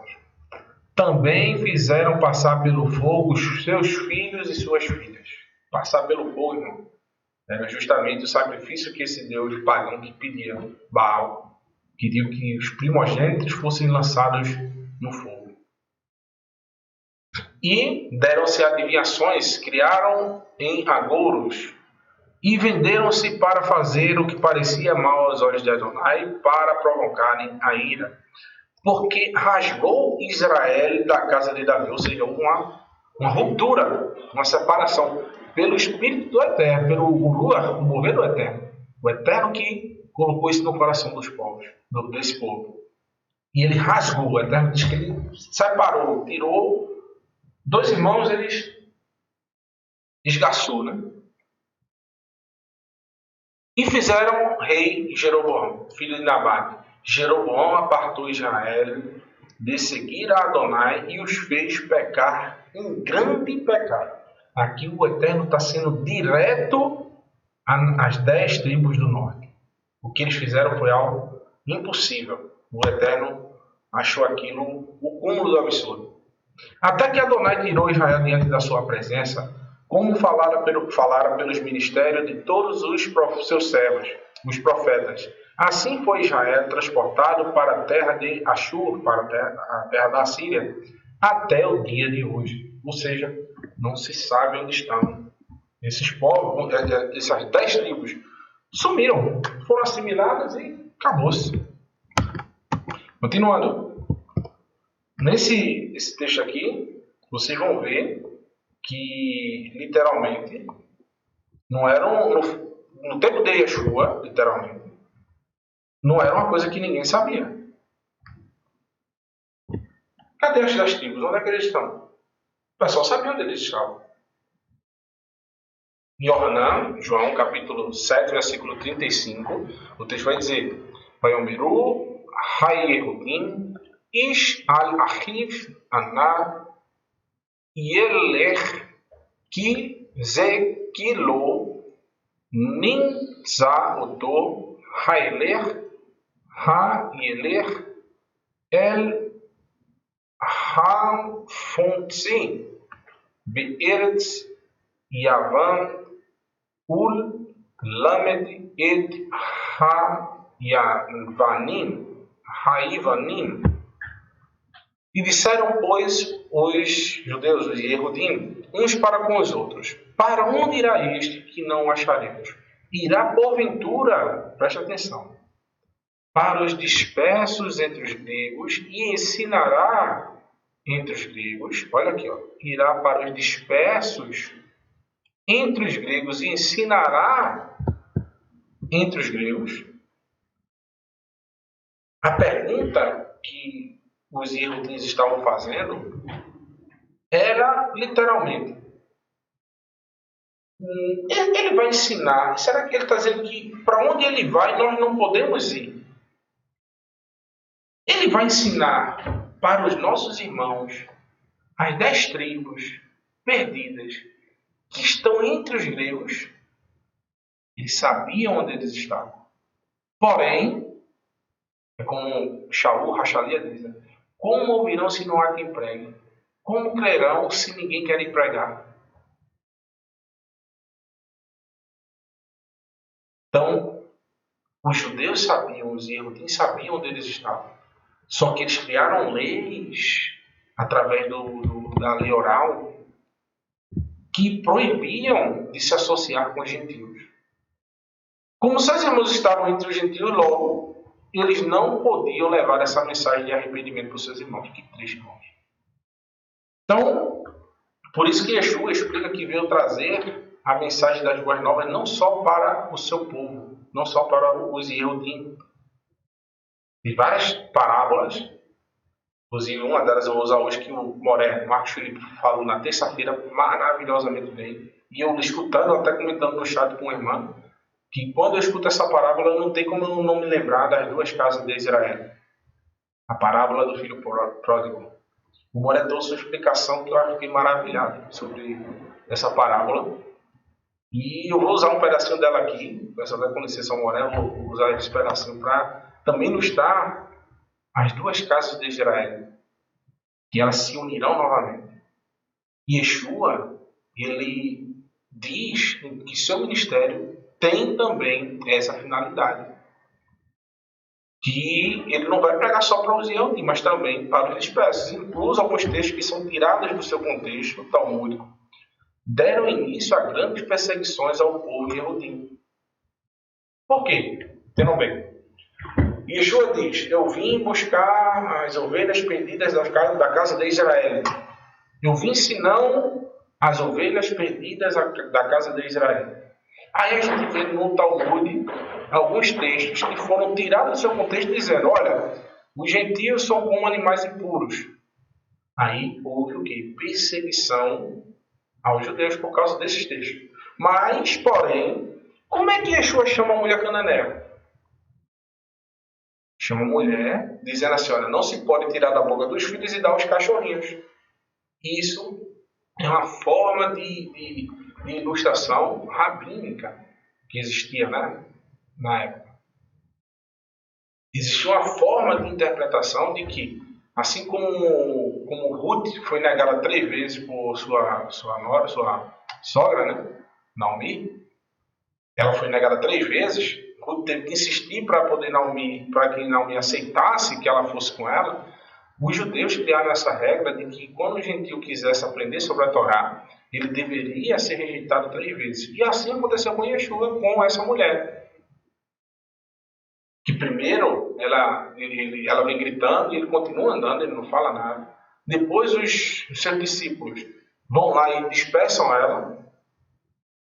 Também fizeram passar pelo fogo os seus filhos e suas filhas. Passar pelo fogo, irmão. Era justamente o sacrifício que esse deus pagão que pedia, Baal, queria que os primogênitos fossem lançados no fogo. E deram-se adivinhações, criaram em agouros, e venderam-se para fazer o que parecia mal aos olhos de Adonai, para provocarem a ira. Porque rasgou Israel da casa de Davi, ou seja, uma ruptura, uma separação, pelo Espírito do Eterno, pelo Ruach, o mover do Eterno. O Eterno que colocou isso no coração dos povos, desse povo. E ele rasgou, o Eterno diz que ele separou, tirou. Dois irmãos, eles esgaçou, né? E fizeram rei Jeroboão, filho de Nabate. Jeroboão apartou Israel de seguir a Adonai e os fez pecar em grande pecado. Aqui o Eterno está sendo direto às 10 tribos do norte. O que eles fizeram foi algo impossível. O Eterno achou aquilo o cúmulo do absurdo. Até que Adonai tirou Israel diante da sua presença, como falara pelos ministérios de todos os seus servos, os profetas. Assim foi Israel transportado para a terra de Ashur, para a terra da Assíria, até o dia de hoje. Ou seja, não se sabe onde estão esses povos, essas 10 tribos. Sumiram, foram assimiladas e acabou-se. Continuando. Esse texto aqui, vocês vão ver que, literalmente, não era no tempo de Yeshua, literalmente, não era uma coisa que ninguém sabia. Cadê as 10 tribos? Onde é que eles estão? O pessoal sabia onde eles estavam. Yohanan, João, capítulo 7, versículo 35, o texto vai dizer: Vayomeru ha-Yehudim ish al-achiv ana yelech ki ze kilo nimtza oto ha-Yelech el ha-Fontzi be'eretz Yavan ul lamed et ha-Ivanim. E disseram, pois, os judeus, os Yehudim, uns para com os outros: para onde irá este que não o acharemos? Irá porventura, preste atenção, para os dispersos entre os gregos e ensinará entre os gregos. Olha aqui, ó, irá para os dispersos entre os gregos e ensinará entre os gregos. A pergunta que os Yehudins estavam fazendo era literalmente: ele vai ensinar? Será que ele está dizendo que para onde ele vai nós não podemos ir? Ele vai ensinar para os nossos irmãos, as 10 tribos perdidas que estão entre os gregos. Eles sabiam onde eles estavam. Porém, é como Shaul Rachalia diz: como ouvirão se não há quem pregue? Como crerão se ninguém quer ir pregar? Então, os judeus sabiam, os Yehudim sabiam onde eles estavam. Só que eles criaram leis através da lei oral que proibiam de se associar com os gentios. Como seus irmãos estavam entre os gentios, logo eles não podiam levar essa mensagem de arrependimento para os seus irmãos. Que triste, irmãos. Então, por isso que Yeshua explica que veio trazer a mensagem das boas novas não só para o seu povo, não só para os Yehudim. Tem várias parábolas, inclusive uma delas eu vou usar hoje, que o Moré, Marcos Felipe, falou na terça-feira maravilhosamente bem. E eu escutando, até comentando no chat com o irmão, que quando eu escuto essa parábola, não tem como eu não me lembrar das 2 casas de Israel. A parábola do filho pródigo. O Moré deu sua explicação que eu fiquei maravilhado sobre essa parábola. E eu vou usar um pedacinho dela aqui, peço até com licença ao Moré, eu vou usar esse pedacinho para também ilustrar as 2 casas de Israel, que elas se unirão novamente. Yeshua, ele diz que seu ministério tem também essa finalidade. Que ele não vai pregar só para os Yehudim, mas também para os dispersos. Incluso alguns textos que são tirados do seu contexto talmúdico deram início a grandes perseguições ao povo Yehudim. Por quê? Entendam bem. Yeshua diz: eu vim buscar as ovelhas perdidas da casa de Israel. Eu vim senão as ovelhas perdidas da casa de Israel. Aí a gente vê no Talmud alguns textos que foram tirados do seu contexto dizendo: olha, os gentios são como animais impuros. Aí houve o quê? Perseguição aos judeus por causa desses textos. Mas, porém, como é que Yeshua chama a mulher cananeia? Chama a mulher dizendo assim: olha, não se pode tirar da boca dos filhos e dar aos cachorrinhos. Isso é uma forma de ilustração rabínica que existia, né, na época. Existia uma forma de interpretação de que, assim como Ruth foi negada 3 vezes por sua sogra, né, Naomi, ela foi negada 3 vezes. Ruth teve que insistir para que Naomi aceitasse que ela fosse com ela. Os judeus criaram essa regra de que quando o gentio quisesse aprender sobre a Torá, ele deveria ser rejeitado 3 vezes. E assim aconteceu com Yeshua, com essa mulher. Que primeiro ela vem gritando e ele continua andando, ele não fala nada. Depois os seus discípulos vão lá e dispersam ela.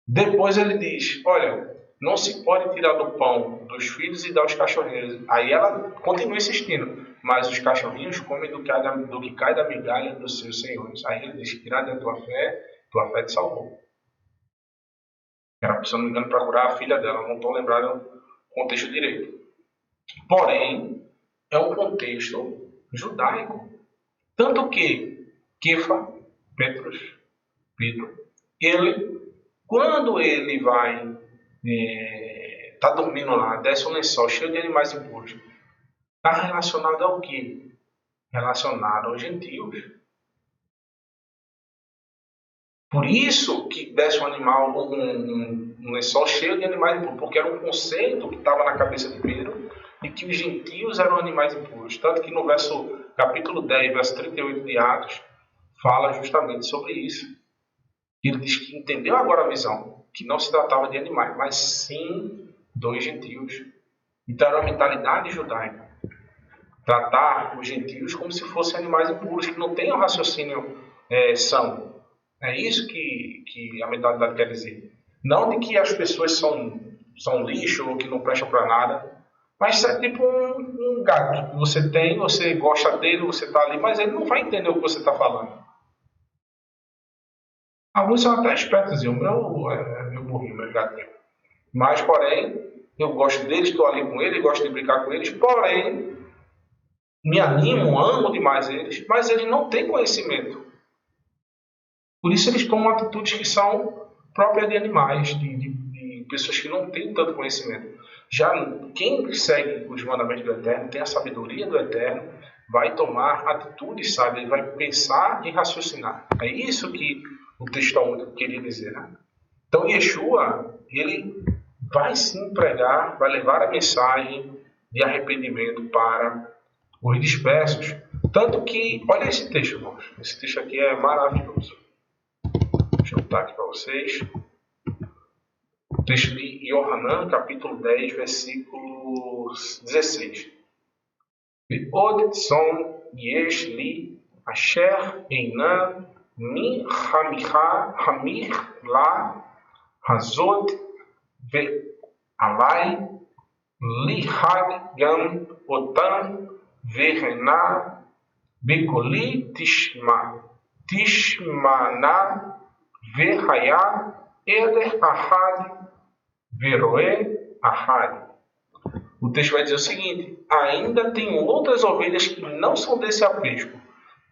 Depois ele diz: olha, não se pode tirar do pão dos filhos e dar aos cachorrinhos. Aí ela continua insistindo: mas os cachorrinhos comem do que cai da migalha dos seus senhores. Aí ele diz: tirar da tua fé te salvou. Era, se eu não me engano, para curar a filha dela. Não estou lembrando o contexto direito. Porém, é um contexto judaico. Tanto que Kefa, Pedro, ele, quando ele vai, está dormindo lá, desce um lençol cheio de animais impuros, está relacionado ao quê? Relacionado aos gentios. Por isso que desce um animal, um lençol cheio de animais impuros, porque era um conceito que estava na cabeça de Pedro, de que os gentios eram animais impuros. Tanto que no capítulo 10, verso 38 de Atos, fala justamente sobre isso. Ele diz que entendeu agora a visão, que não se tratava de animais, mas sim dos gentios. Então era uma mentalidade judaica. Tratar os gentios como se fossem animais impuros, que não têm um raciocínio são. É isso que a mentalidade quer dizer. Não de que as pessoas são lixo ou que não prestam para nada, mas é tipo um gato que você tem, você gosta dele, você está ali, mas ele não vai entender o que você está falando. Alguns são até espertos, o meu é meu burrinho, meu gatinho. Mas, porém, eu gosto deles, estou ali com eles, gosto de brincar com eles, porém, me animo, amo demais eles, mas eles não têm conhecimento. Por isso eles tomam atitudes que são próprias de animais, de pessoas que não têm tanto conhecimento. Já quem segue os mandamentos do Eterno, tem a sabedoria do Eterno, vai tomar atitudes sábias, ele vai pensar e raciocinar. É isso que o texto único queria dizer. Né? Então Yeshua, ele vai sim pregar, vai levar a mensagem de arrependimento para os dispersos. Tanto que, olha esse texto, irmãos. Esse texto aqui é maravilhoso. Deixa eu botar aqui para vocês. O texto de Yohanan, capítulo 10, versículo 16. Od som yesh li asher einam mi hamir la hazot ve alai lihag gam otam verena bekoli tishmana Verhaya Eder Ahad Veroe Ahad. O texto vai dizer o seguinte: ainda tenho outras ovelhas que não são desse aprisco.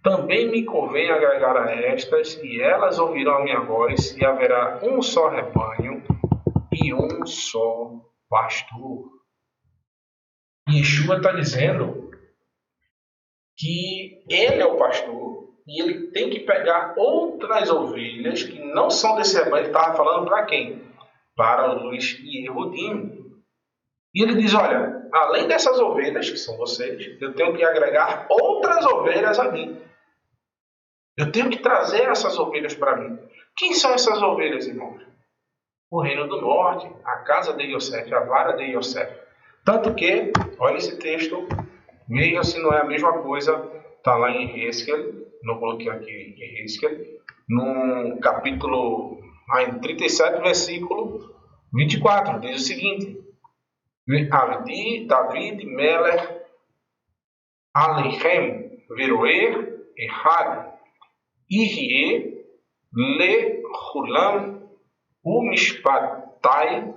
Também me convém agregar a estas, e elas ouvirão a minha voz, e haverá um só rebanho e um só pastor. Yeshua está dizendo que ele é o pastor. E ele tem que pegar outras ovelhas que não são desse rebanho. Ele estava falando para quem? para os Yehudim. E ele diz, olha, além dessas ovelhas, que são vocês, eu tenho que agregar outras ovelhas a mim. Eu tenho que trazer essas ovelhas para mim. Quem são essas ovelhas, irmãos? O reino do norte, a casa de Yosef, a vara de Yosef. Tanto que, olha esse texto, veja se não é a mesma coisa, está lá em Hezkel, não coloquei aqui em Hezkel, no capítulo 37, versículo 24, diz o seguinte, Avdi David Melech Aleichem Veroer Ehad Ihye Le Hulam Umishpatai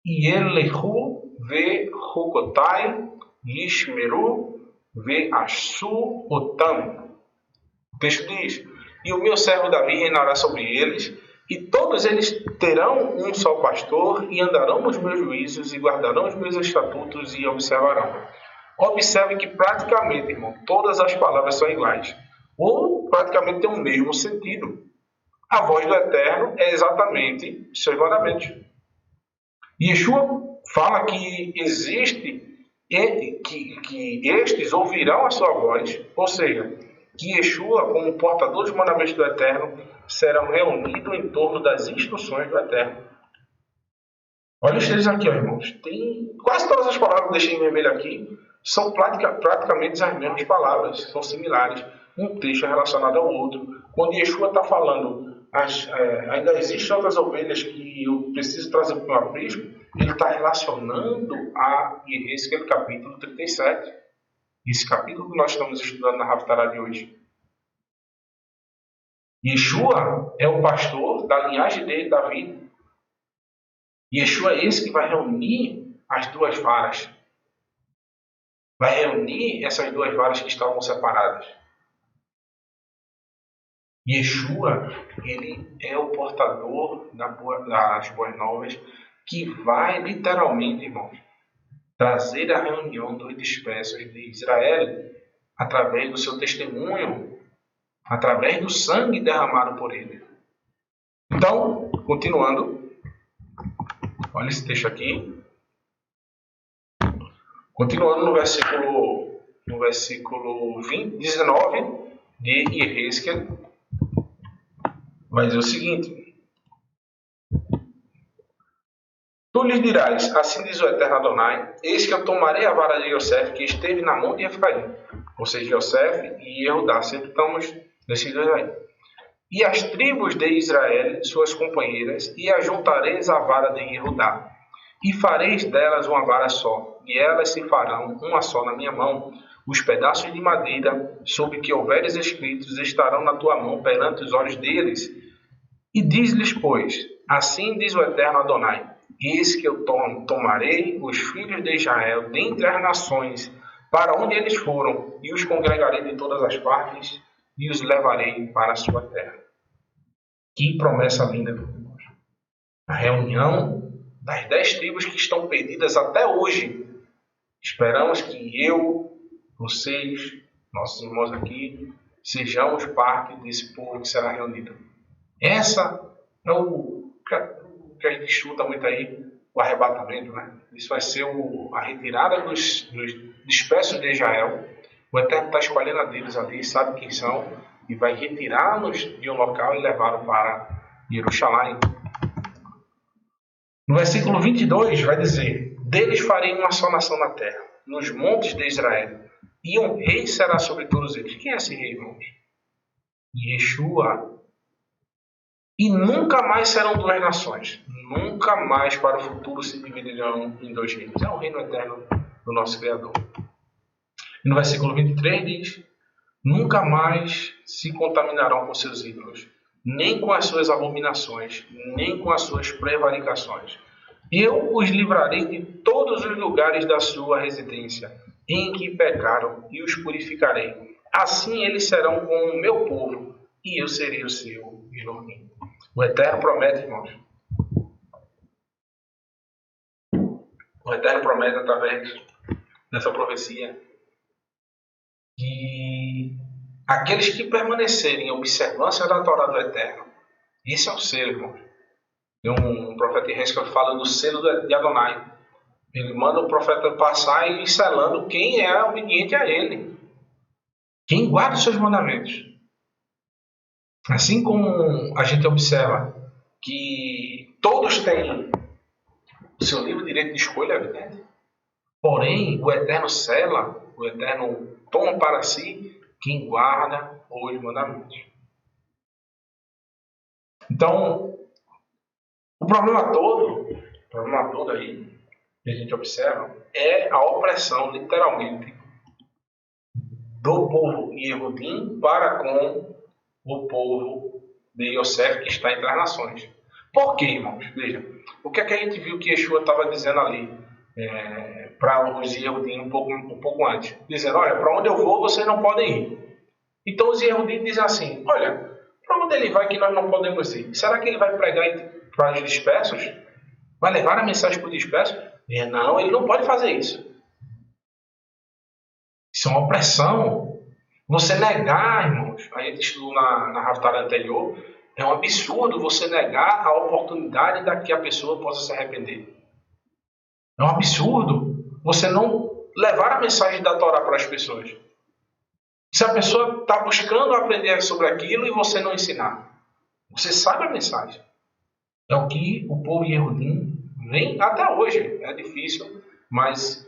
Yelehu Ve Hukotai Yishmeru Ve Assu Otam. O texto diz, e o meu servo Davi reinará sobre eles, e todos eles terão um só pastor, e andarão nos meus juízos, e guardarão os meus estatutos, e observarão. Observe que praticamente, irmão, todas as palavras são iguais, ou praticamente têm o mesmo sentido. A voz do Eterno é exatamente seus mandamentos. Yeshua fala que existe, que estes ouvirão a sua voz, ou seja, que Yeshua, como portador dos mandamentos do Eterno, serão reunidos em torno das instruções do Eterno. Olha os textos aqui, ó, irmãos. Tem quase todas as palavras que eu deixei em vermelho aqui são praticamente as mesmas palavras, são similares. Um texto é relacionado ao outro. Quando Yeshua está falando, ainda existem outras ovelhas que eu preciso trazer para o meu aprisco, ele está relacionando a Hezkel capítulo 37. Esse capítulo que nós estamos estudando na Haftará de hoje. Yeshua é o pastor da linhagem dele, Davi. Yeshua é esse que vai reunir as duas varas. Vai reunir essas duas varas que estavam separadas. Yeshua, ele é o portador das boas novas que vai literalmente, irmãos, trazer a reunião dos dispersos de Israel através do seu testemunho, através do sangue derramado por ele. Então, continuando, olha esse texto aqui. Continuando no versículo 19 de Hezkel, vai dizer o seguinte: Tu lhes dirás, assim diz o Eterno Adonai, eis que eu tomarei a vara de Yosef que esteve na mão de Efraim. Ou seja, Yosef e Yehudá, sempre estamos nesses dois aí. E as tribos de Israel, suas companheiras, e ajuntareis a vara de Yehudá, e fareis delas uma vara só, e elas se farão uma só na minha mão. Os pedaços de madeira sobre que houveres escritos estarão na tua mão perante os olhos deles. E diz-lhes, pois, assim diz o Eterno Adonai, eis que eu tomarei os filhos de Israel dentre as nações, para onde eles foram, e os congregarei de todas as partes, e os levarei para a sua terra. Que promessa linda, meus irmãos. A reunião das 10 tribos que estão perdidas até hoje. Esperamos que eu, vocês, nossos irmãos aqui, sejamos parte desse povo que será reunido. Essa é o que a gente estuda muito aí, o arrebatamento, né? Isso vai ser a retirada dos dispersos de Israel. O Eterno está escolhendo a deles ali, sabe quem são, e vai retirá-los de um local e levá-los para Jerusalém. No versículo 22 vai dizer, deles farei uma só nação na terra, nos montes de Israel, e um rei será sobre todos eles. Quem é esse rei, irmãos? Yeshua. E nunca mais serão duas nações. Nunca mais para o futuro se dividirão em dois reinos. É o reino eterno do nosso Criador. E no versículo 23 diz, nunca mais se contaminarão com seus ídolos, nem com as suas abominações, nem com as suas prevaricações. Eu os livrarei de todos os lugares da sua residência, em que pecaram, e os purificarei. Assim eles serão como o meu povo, e eu serei o seu Elohim. O Eterno promete, irmãos. O Eterno promete, através dessa profecia, que aqueles que permanecerem em observância da Torá do Eterno, esse é o seu, irmãos. Tem um profeta em Reis que fala do selo de Adonai. Ele manda o profeta passar e ir selando quem é obediente a ele. Quem guarda os seus mandamentos. Assim como a gente observa que todos têm o seu livre direito de escolha, evidente. Porém, o Eterno sela, o Eterno toma para si quem guarda os mandamentos. Então, o problema todo aí que a gente observa é a opressão, literalmente, do povo Yehudim para com o povo de Yosef que está entre as nações. Por quê, irmãos? Veja, o que é que a gente viu que Yeshua estava dizendo ali para os Yehudim um pouco antes? Dizendo, olha, para onde eu vou, vocês não podem ir. Então os Yehudim dizem assim, olha, para onde ele vai que nós não podemos ir? Será que ele vai pregar para os dispersos? Vai levar a mensagem para os dispersos? Não, ele não pode fazer isso. Isso é uma opressão. Você negar, irmãos, a gente estudou na Haftarah anterior, é um absurdo você negar a oportunidade da que a pessoa possa se arrepender. É um absurdo você não levar a mensagem da Torá para as pessoas. Se a pessoa está buscando aprender sobre aquilo e você não ensinar, você sabe a mensagem. É o que o povo Yehudim vem até hoje. É difícil, mas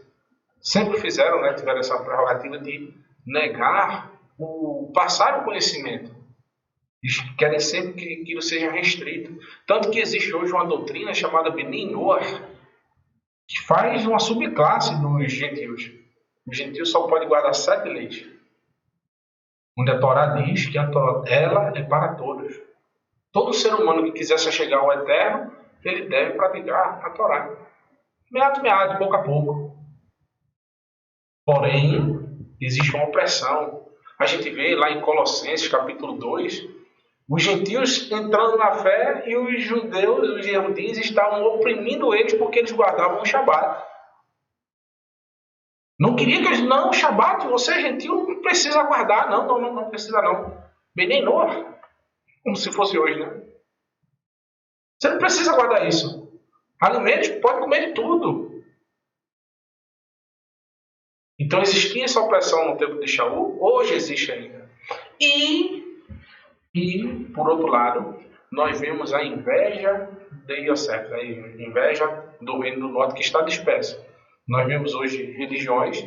sempre fizeram, né? Tiveram essa prerrogativa de negar passar o conhecimento. Eles querem sempre que aquilo seja restrito. Tanto que existe hoje uma doutrina chamada Bnei Noach, que faz uma subclasse dos gentios. Os gentios só podem guardar 7 leis. Onde a Torá diz que ela é para todos. Todo ser humano que quiser se chegar ao Eterno, ele deve praticar a Torá. Meado, pouco a pouco. Porém, existe uma opressão. A gente vê lá em Colossenses, capítulo 2, os gentios entrando na fé e os judeus, os Yehudins, estavam oprimindo eles porque eles guardavam o Shabat. Não queria que eles, não, Shabat, você é gentil, não precisa guardar, não precisa não. Bnei Noach, como se fosse hoje, né? Você não precisa guardar isso. Alimentos, pode comer de tudo. Então existia essa opressão no tempo de Shaul, hoje existe ainda. E, por outro lado, nós vemos a inveja de Yosef, a inveja do reino do norte que está disperso. Nós vemos hoje religiões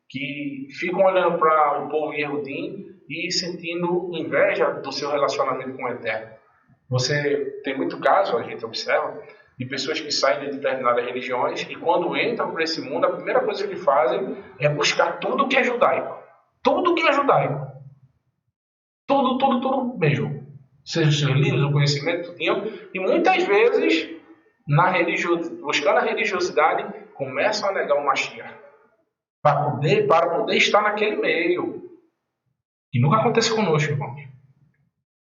que ficam olhando para o povo Yehudim e sentindo inveja do seu relacionamento com o Eterno. Você tem muito caso, a gente observa, de pessoas que saem de determinadas religiões e quando entram para esse mundo, a primeira coisa que fazem é buscar tudo que é judaico. Tudo que é judaico. Tudo mesmo. Seja os seus livros, o conhecimento que tinham. E muitas vezes, buscando a religiosidade, começam a negar o Mashiach. Para poder estar naquele meio. E nunca acontece conosco, irmãos.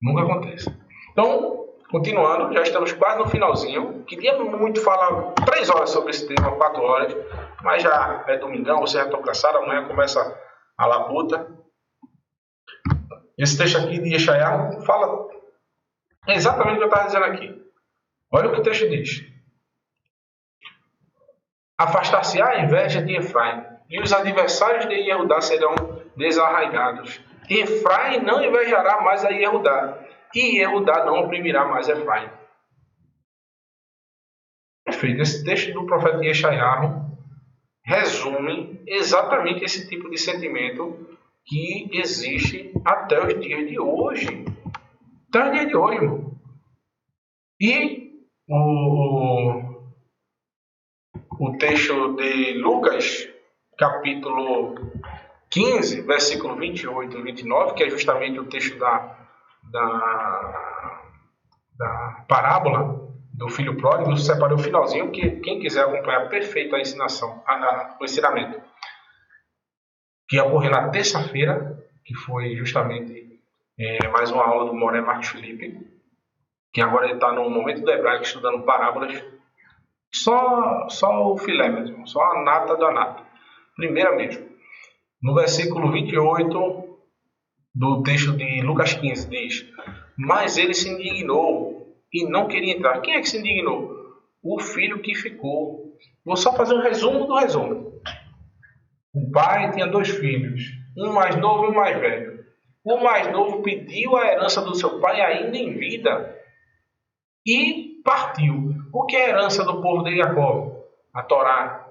Nunca acontece. Então, continuando, já estamos quase no finalzinho. Queria muito falar 3 horas sobre esse tema, 4 horas. Mas já é domingão, vocês já estão cansados. Amanhã começa a labuta. Esse texto aqui de Yeshayahu fala exatamente o que eu estava dizendo aqui. Olha o que o texto diz. Afastar-se-á a inveja de Efraim, e os adversários de Yehudá serão desarraigados. Efraim não invejará mais a Yehudá, e Yehudá não oprimirá mais Efraim. Perfeito. Esse texto do profeta Yeshayahu resume exatamente esse tipo de sentimento que existe até os dias de hoje. Até os dias de hoje, irmão. E o texto de Lucas, capítulo 15, versículo 28 e 29, que é justamente o texto da parábola do filho pródigo, eu separei o finalzinho, que quem quiser acompanhar perfeito a ensinação, o ensinamento, que ia ocorrer na terça-feira, que foi justamente mais uma aula do Moré Marcos Felipe, que agora ele está no momento do hebraico estudando parábolas, só o filé mesmo, só a nata da nata. Primeiramente, no versículo 28 do texto de Lucas 15 diz: mas ele se indignou e não queria entrar. Quem é que se indignou? O filho que ficou. Vou só fazer um resumo do resumo. O pai tinha 2 filhos, um mais novo e um mais velho. O mais novo pediu a herança do seu pai ainda em vida e partiu. O que é a herança do povo de Jacó? A Torá.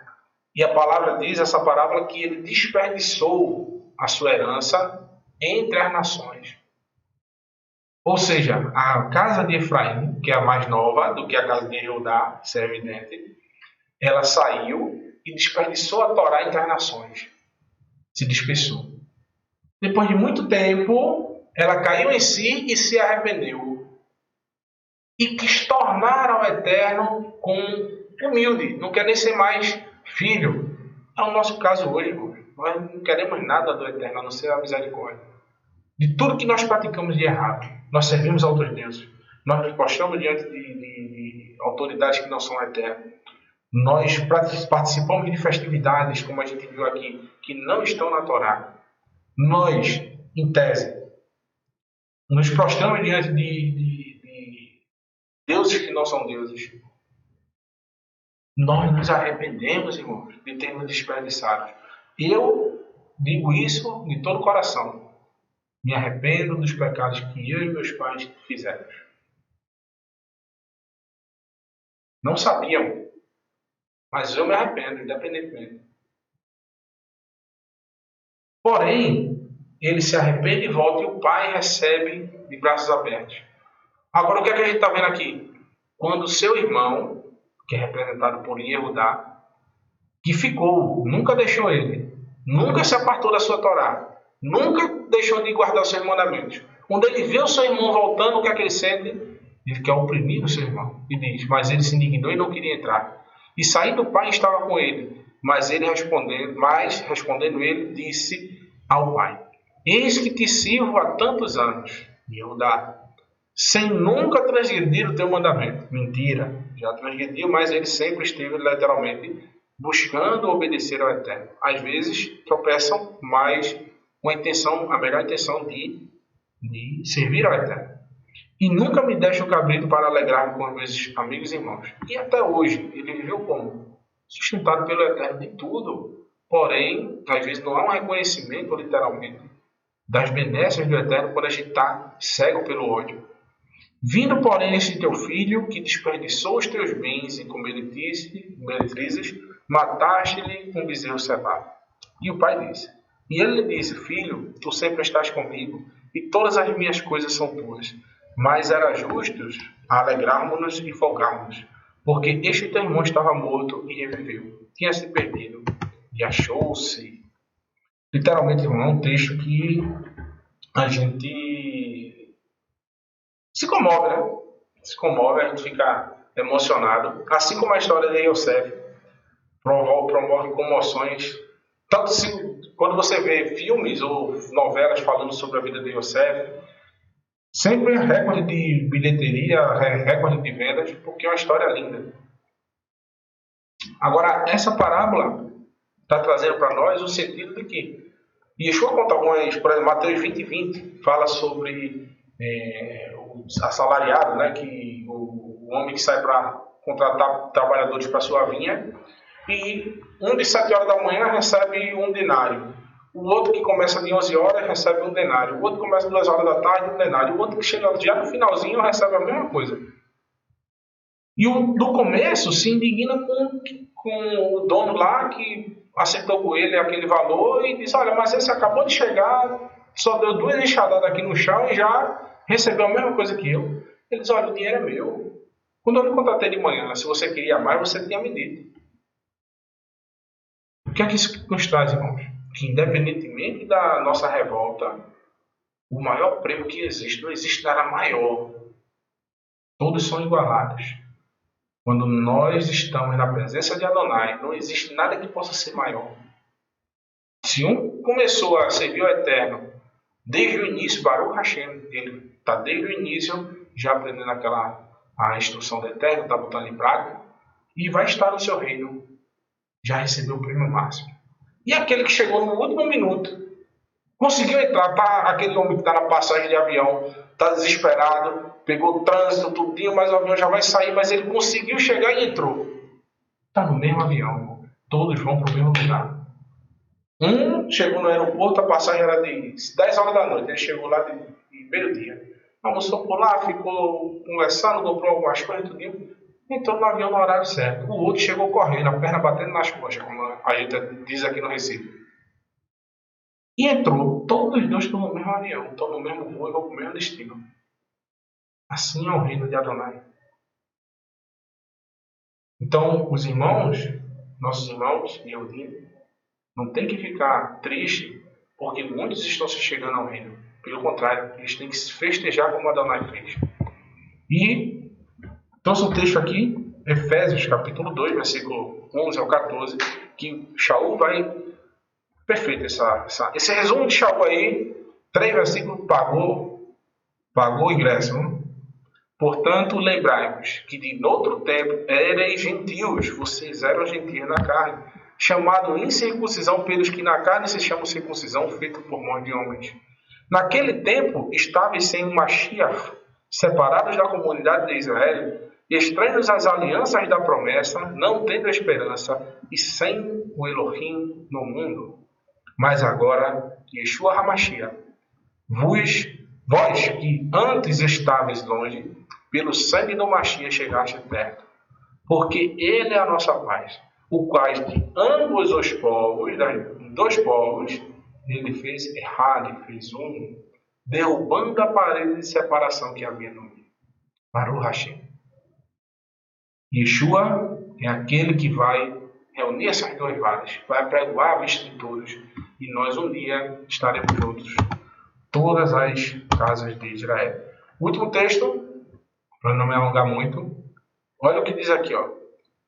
E a palavra diz, essa parábola, que ele desperdiçou a sua herança entre as nações. Ou seja, a casa de Efraim, que é a mais nova do que a casa de Judá, isso é evidente, ela saiu e desperdiçou a Torá entre as nações. Se dispersou. Depois de muito tempo, ela caiu em si e se arrependeu. E quis tornar ao Eterno com humilde. Não quer nem ser mais filho. É o nosso caso hoje, irmão. Nós não queremos nada do Eterno, a não ser a misericórdia. De tudo que nós praticamos de errado, nós servimos a outros deuses. Nós nos postamos diante de autoridades que não são eternas. Nós participamos de festividades, como a gente viu aqui, que não estão na Torá. Nós, em tese, nos prostramos diante de deuses que não são deuses. Nós nos arrependemos, irmãos, de termos desperdiçado. Eu digo isso de todo o coração. Me arrependo dos pecados que eu e meus pais fizemos. Não sabiam, mas eu me arrependo, independentemente. Porém, ele se arrepende e volta e o pai recebe de braços abertos. Agora, o que é que a gente está vendo aqui? Quando o seu irmão, que é representado por Yehudá, que ficou, nunca deixou ele, nunca se apartou da sua Torá, nunca deixou de guardar os seus mandamentos. Quando ele vê o seu irmão voltando, o que é que ele sente? Ele quer oprimir o seu irmão. E diz, mas ele se indignou e não queria entrar. E saindo o pai estava com ele, mas respondendo ele, disse ao pai, eis que te sirvo há tantos anos, Yehudá, sem nunca transgredir o teu mandamento. Mentira, já transgrediu, mas ele sempre esteve literalmente buscando obedecer ao Eterno. Às vezes tropeçam, mas com a melhor intenção de servir ao Eterno. E nunca me deixa o cabrito para alegrar-me com os meus amigos e irmãos. E até hoje, ele viveu como? Sustentado pelo Eterno de tudo. Porém, às vezes não há um reconhecimento, literalmente, das benesses do Eterno quando a gente está cego pelo ódio. Vindo, porém, este teu filho, que desperdiçou os teus bens em com meretrizes, mataste-lhe um bezerro cevado. E o pai disse, e ele lhe disse, filho, tu sempre estás comigo, e todas as minhas coisas são tuas. Mas era justos alegrarmos-nos e folgarmos, porque este teu irmão estava morto e reviveu. Tinha se perdido e achou-se. Literalmente, irmão, é um texto que a gente se comove, né? Se comove, a gente fica emocionado. Assim como a história de Yosef promove comoções. Tanto quando você vê filmes ou novelas falando sobre a vida de Yosef, sempre é recorde de bilheteria, recorde de vendas, porque é uma história linda. Agora, essa parábola está trazendo para nós o sentido de que Yeshua conta algumas, por exemplo, Mateus 20:20 fala sobre o assalariado, né, que o homem que sai para contratar trabalhadores para sua vinha, e um de 7 horas da manhã recebe um denário. O outro que começa de 11 horas recebe um denário. O outro que começa de 2 horas da tarde, um denário. O outro que chega já no finalzinho recebe a mesma coisa. E o do começo se indigna com o dono lá que acertou com ele aquele valor e diz, olha, mas esse acabou de chegar, só deu 2 enxadadas aqui no chão e já recebeu a mesma coisa que eu. Ele diz, olha, o dinheiro é meu. Quando eu lhe contratei de manhã, se você queria mais, você tinha me dito. O que é que isso nos traz, irmãos? Que independentemente da nossa revolta, o maior prêmio que existe, não existe nada maior. Todos são igualados. Quando nós estamos na presença de Adonai, não existe nada que possa ser maior. Se um começou a servir ao Eterno desde o início, Baruch Hashem, ele está desde o início já aprendendo a instrução do Eterno, está botando em prática, e vai estar no seu reino, já recebeu o prêmio máximo. E aquele que chegou no último minuto, Conseguiu entrar, tá? Aquele homem que está na passagem de avião, está desesperado, pegou o trânsito, tudinho, mas o avião já vai sair, mas ele conseguiu chegar e entrou. Está no mesmo avião, todos vão para o mesmo lugar. Um chegou no aeroporto, a passagem era de 10 horas da noite, ele chegou lá de meio-dia. Almoçou por lá, ficou conversando, comprou algumas coisas, tudinho, entrou no avião no horário certo. O outro chegou correndo, a perna batendo nas costas, como a gente diz aqui no Recife. E entrou, todos os dois estão no mesmo avião, estão no mesmo voo e vão para o mesmo destino. Assim é o reino de Adonai. Então, os irmãos, nossos irmãos, Yehudim, não tem que ficar triste porque muitos estão se chegando ao reino. Pelo contrário, eles têm que se festejar como Adonai fez. E, trouxe um texto aqui, Efésios, capítulo 2, versículo 11 ao 14, que Shaul vai... Perfeito esse resumo de Shaul aí, 3 versículos, pagou o ingresso. Portanto, lembrai-vos que de outro tempo ereis gentios, vocês eram gentios na carne, chamado incircuncisão pelos que na carne se chamam circuncisão, feita por mão de homens. Naquele tempo, estáveis sem o Mashiach, separados da comunidade de Israel, estranhos às alianças da promessa, não tendo esperança e sem o Elohim no mundo. Mas agora, Yeshua HaMashiach, vós que antes estáveis longe, pelo sangue do Mashiach chegaste perto, porque ele é a nossa paz, o qual de ambos os povos, dos povos, ele fez errado, ele fez derrubando a parede de separação que havia no meio. Baruch Hashem. Yeshua é aquele que vai reunir essas duas varas, vai apregoar a vista de todos, e nós um dia estaremos juntos, todas as casas de Israel. Último texto, para não me alongar muito, olha o que diz aqui, ó.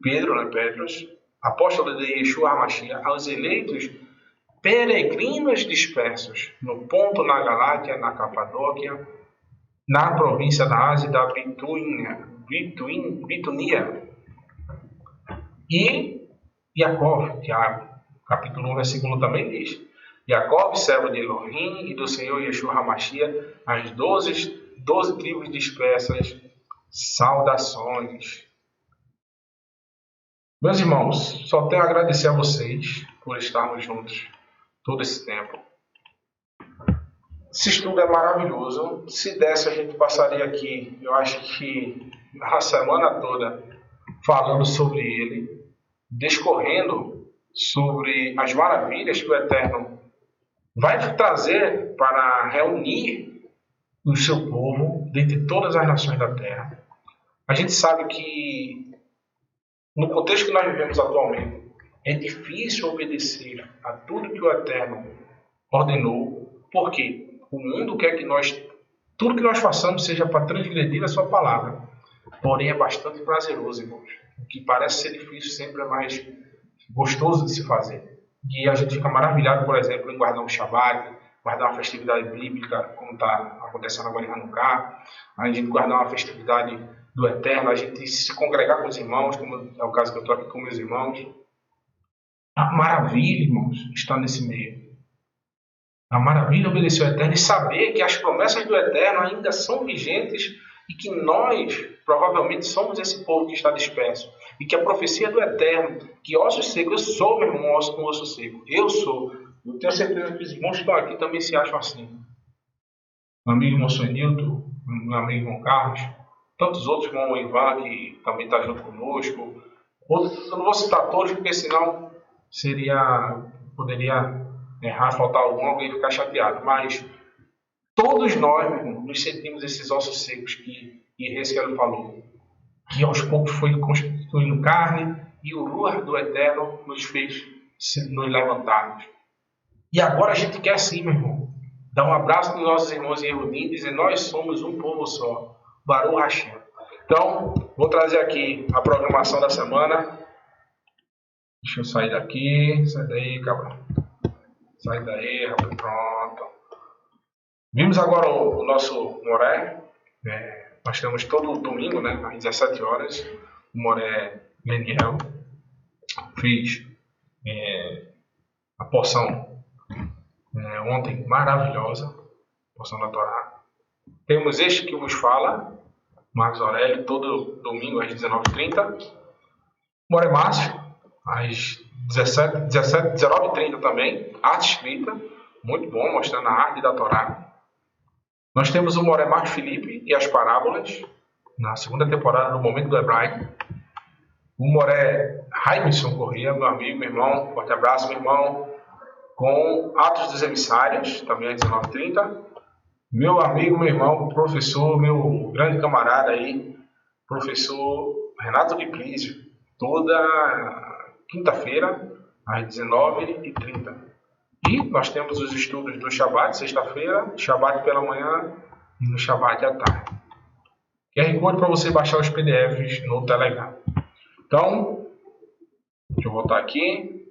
Pedro, Petros, apóstolo de Yeshua HaMashiach, aos eleitos peregrinos dispersos no ponto, na Galátia, na Capadóquia, na província da Ásia e da Bitunia, e Jacó, Tiago, capítulo 1, versículo também diz: Jacó, servo de Elohim e do Senhor Yeshua HaMashiach, as 12 tribos dispersas, saudações. Meus irmãos, só tenho a agradecer a vocês por estarmos juntos todo esse tempo. Esse estudo é maravilhoso. Se desse, a gente passaria aqui, eu acho que a semana toda, falando sobre ele, discorrendo sobre as maravilhas que o Eterno vai trazer para reunir o seu povo dentre todas as nações da terra. A gente sabe que, no contexto que nós vivemos atualmente, é difícil obedecer a tudo que o Eterno ordenou, porque o mundo quer que tudo que nós façamos seja para transgredir a sua palavra. Porém, é bastante prazeroso, irmãos. O que parece ser difícil sempre é mais gostoso de se fazer. E a gente fica maravilhado, por exemplo, em guardar um Shabbat, guardar uma festividade bíblica, como está acontecendo agora em Hanukkah, a gente guardar uma festividade do Eterno, a gente se congregar com os irmãos, como é o caso que eu estou aqui com meus irmãos. A maravilha, irmãos, está nesse meio. A maravilha é obedecer ao Eterno e saber que as promessas do Eterno ainda são vigentes e que nós, provavelmente, somos esse povo que está disperso. E que a profecia do Eterno, que ossos secos, eu sou, meu irmão, um osso seco. Eu sou. Eu tenho certeza que os irmãos que estão aqui também se acham assim. Meu amigo irmão Sonilton, meu amigo irmão Carlos, tantos outros, irmão Ivan, que também está junto conosco. Outros, eu não vou citar todos, porque senão poderia errar, faltar alguém e ficar chateado. Mas todos nós, meu irmão, nos sentimos esses ossos secos que Ezequiel falou. Que aos poucos foi constituindo carne e o Ruach do Eterno nos fez nos levantarmos. E agora a gente quer sim, meu irmão, dar um abraço nos nossos irmãos em Yehudim e dizer: nós somos um povo só. Baruch Hashem. Então, vou trazer aqui a programação da semana. Deixa eu sair daqui. Sai daí, cabra. Sai daí, rapaz. Pronto. Vimos agora o nosso Moré. Nós temos todo domingo, né, às 17 horas, o Moré Leniel. Fiz a porção ontem maravilhosa, porção da Torá. Temos este que vos fala, Marcos Aurélio, todo domingo às 19h30. More Márcio, às 19h30 também, arte escrita, muito bom, mostrando a arte da Torá. Nós temos o More Márcio Felipe e as parábolas, na segunda temporada do Momento do Hebraico. O Moré Raimson Corrêa, meu amigo, meu irmão, forte abraço, meu irmão, com Atos dos Emissários, também às 19h30. Meu amigo, meu irmão, professor, meu grande camarada aí, professor Renato Diclísio, toda quinta-feira, às 19h30. E nós temos os estudos do Shabbat, sexta-feira, Shabbat pela manhã e no Shabbat à tarde. QR Code para você baixar os PDFs no Telegram. Então, deixa eu voltar aqui.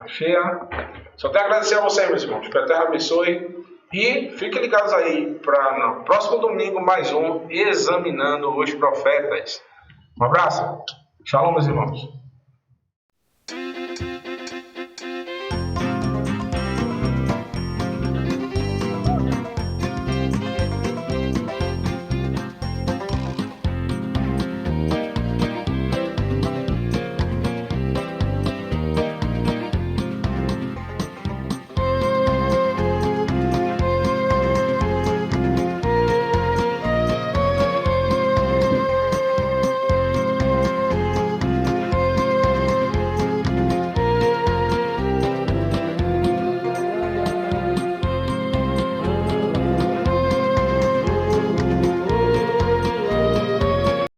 Cheia. Só tenho a agradecer a vocês, meus irmãos. Que a terra abençoe. E fiquem ligados aí para no próximo domingo mais um Examinando os Profetas. Um abraço. Shalom, meus irmãos.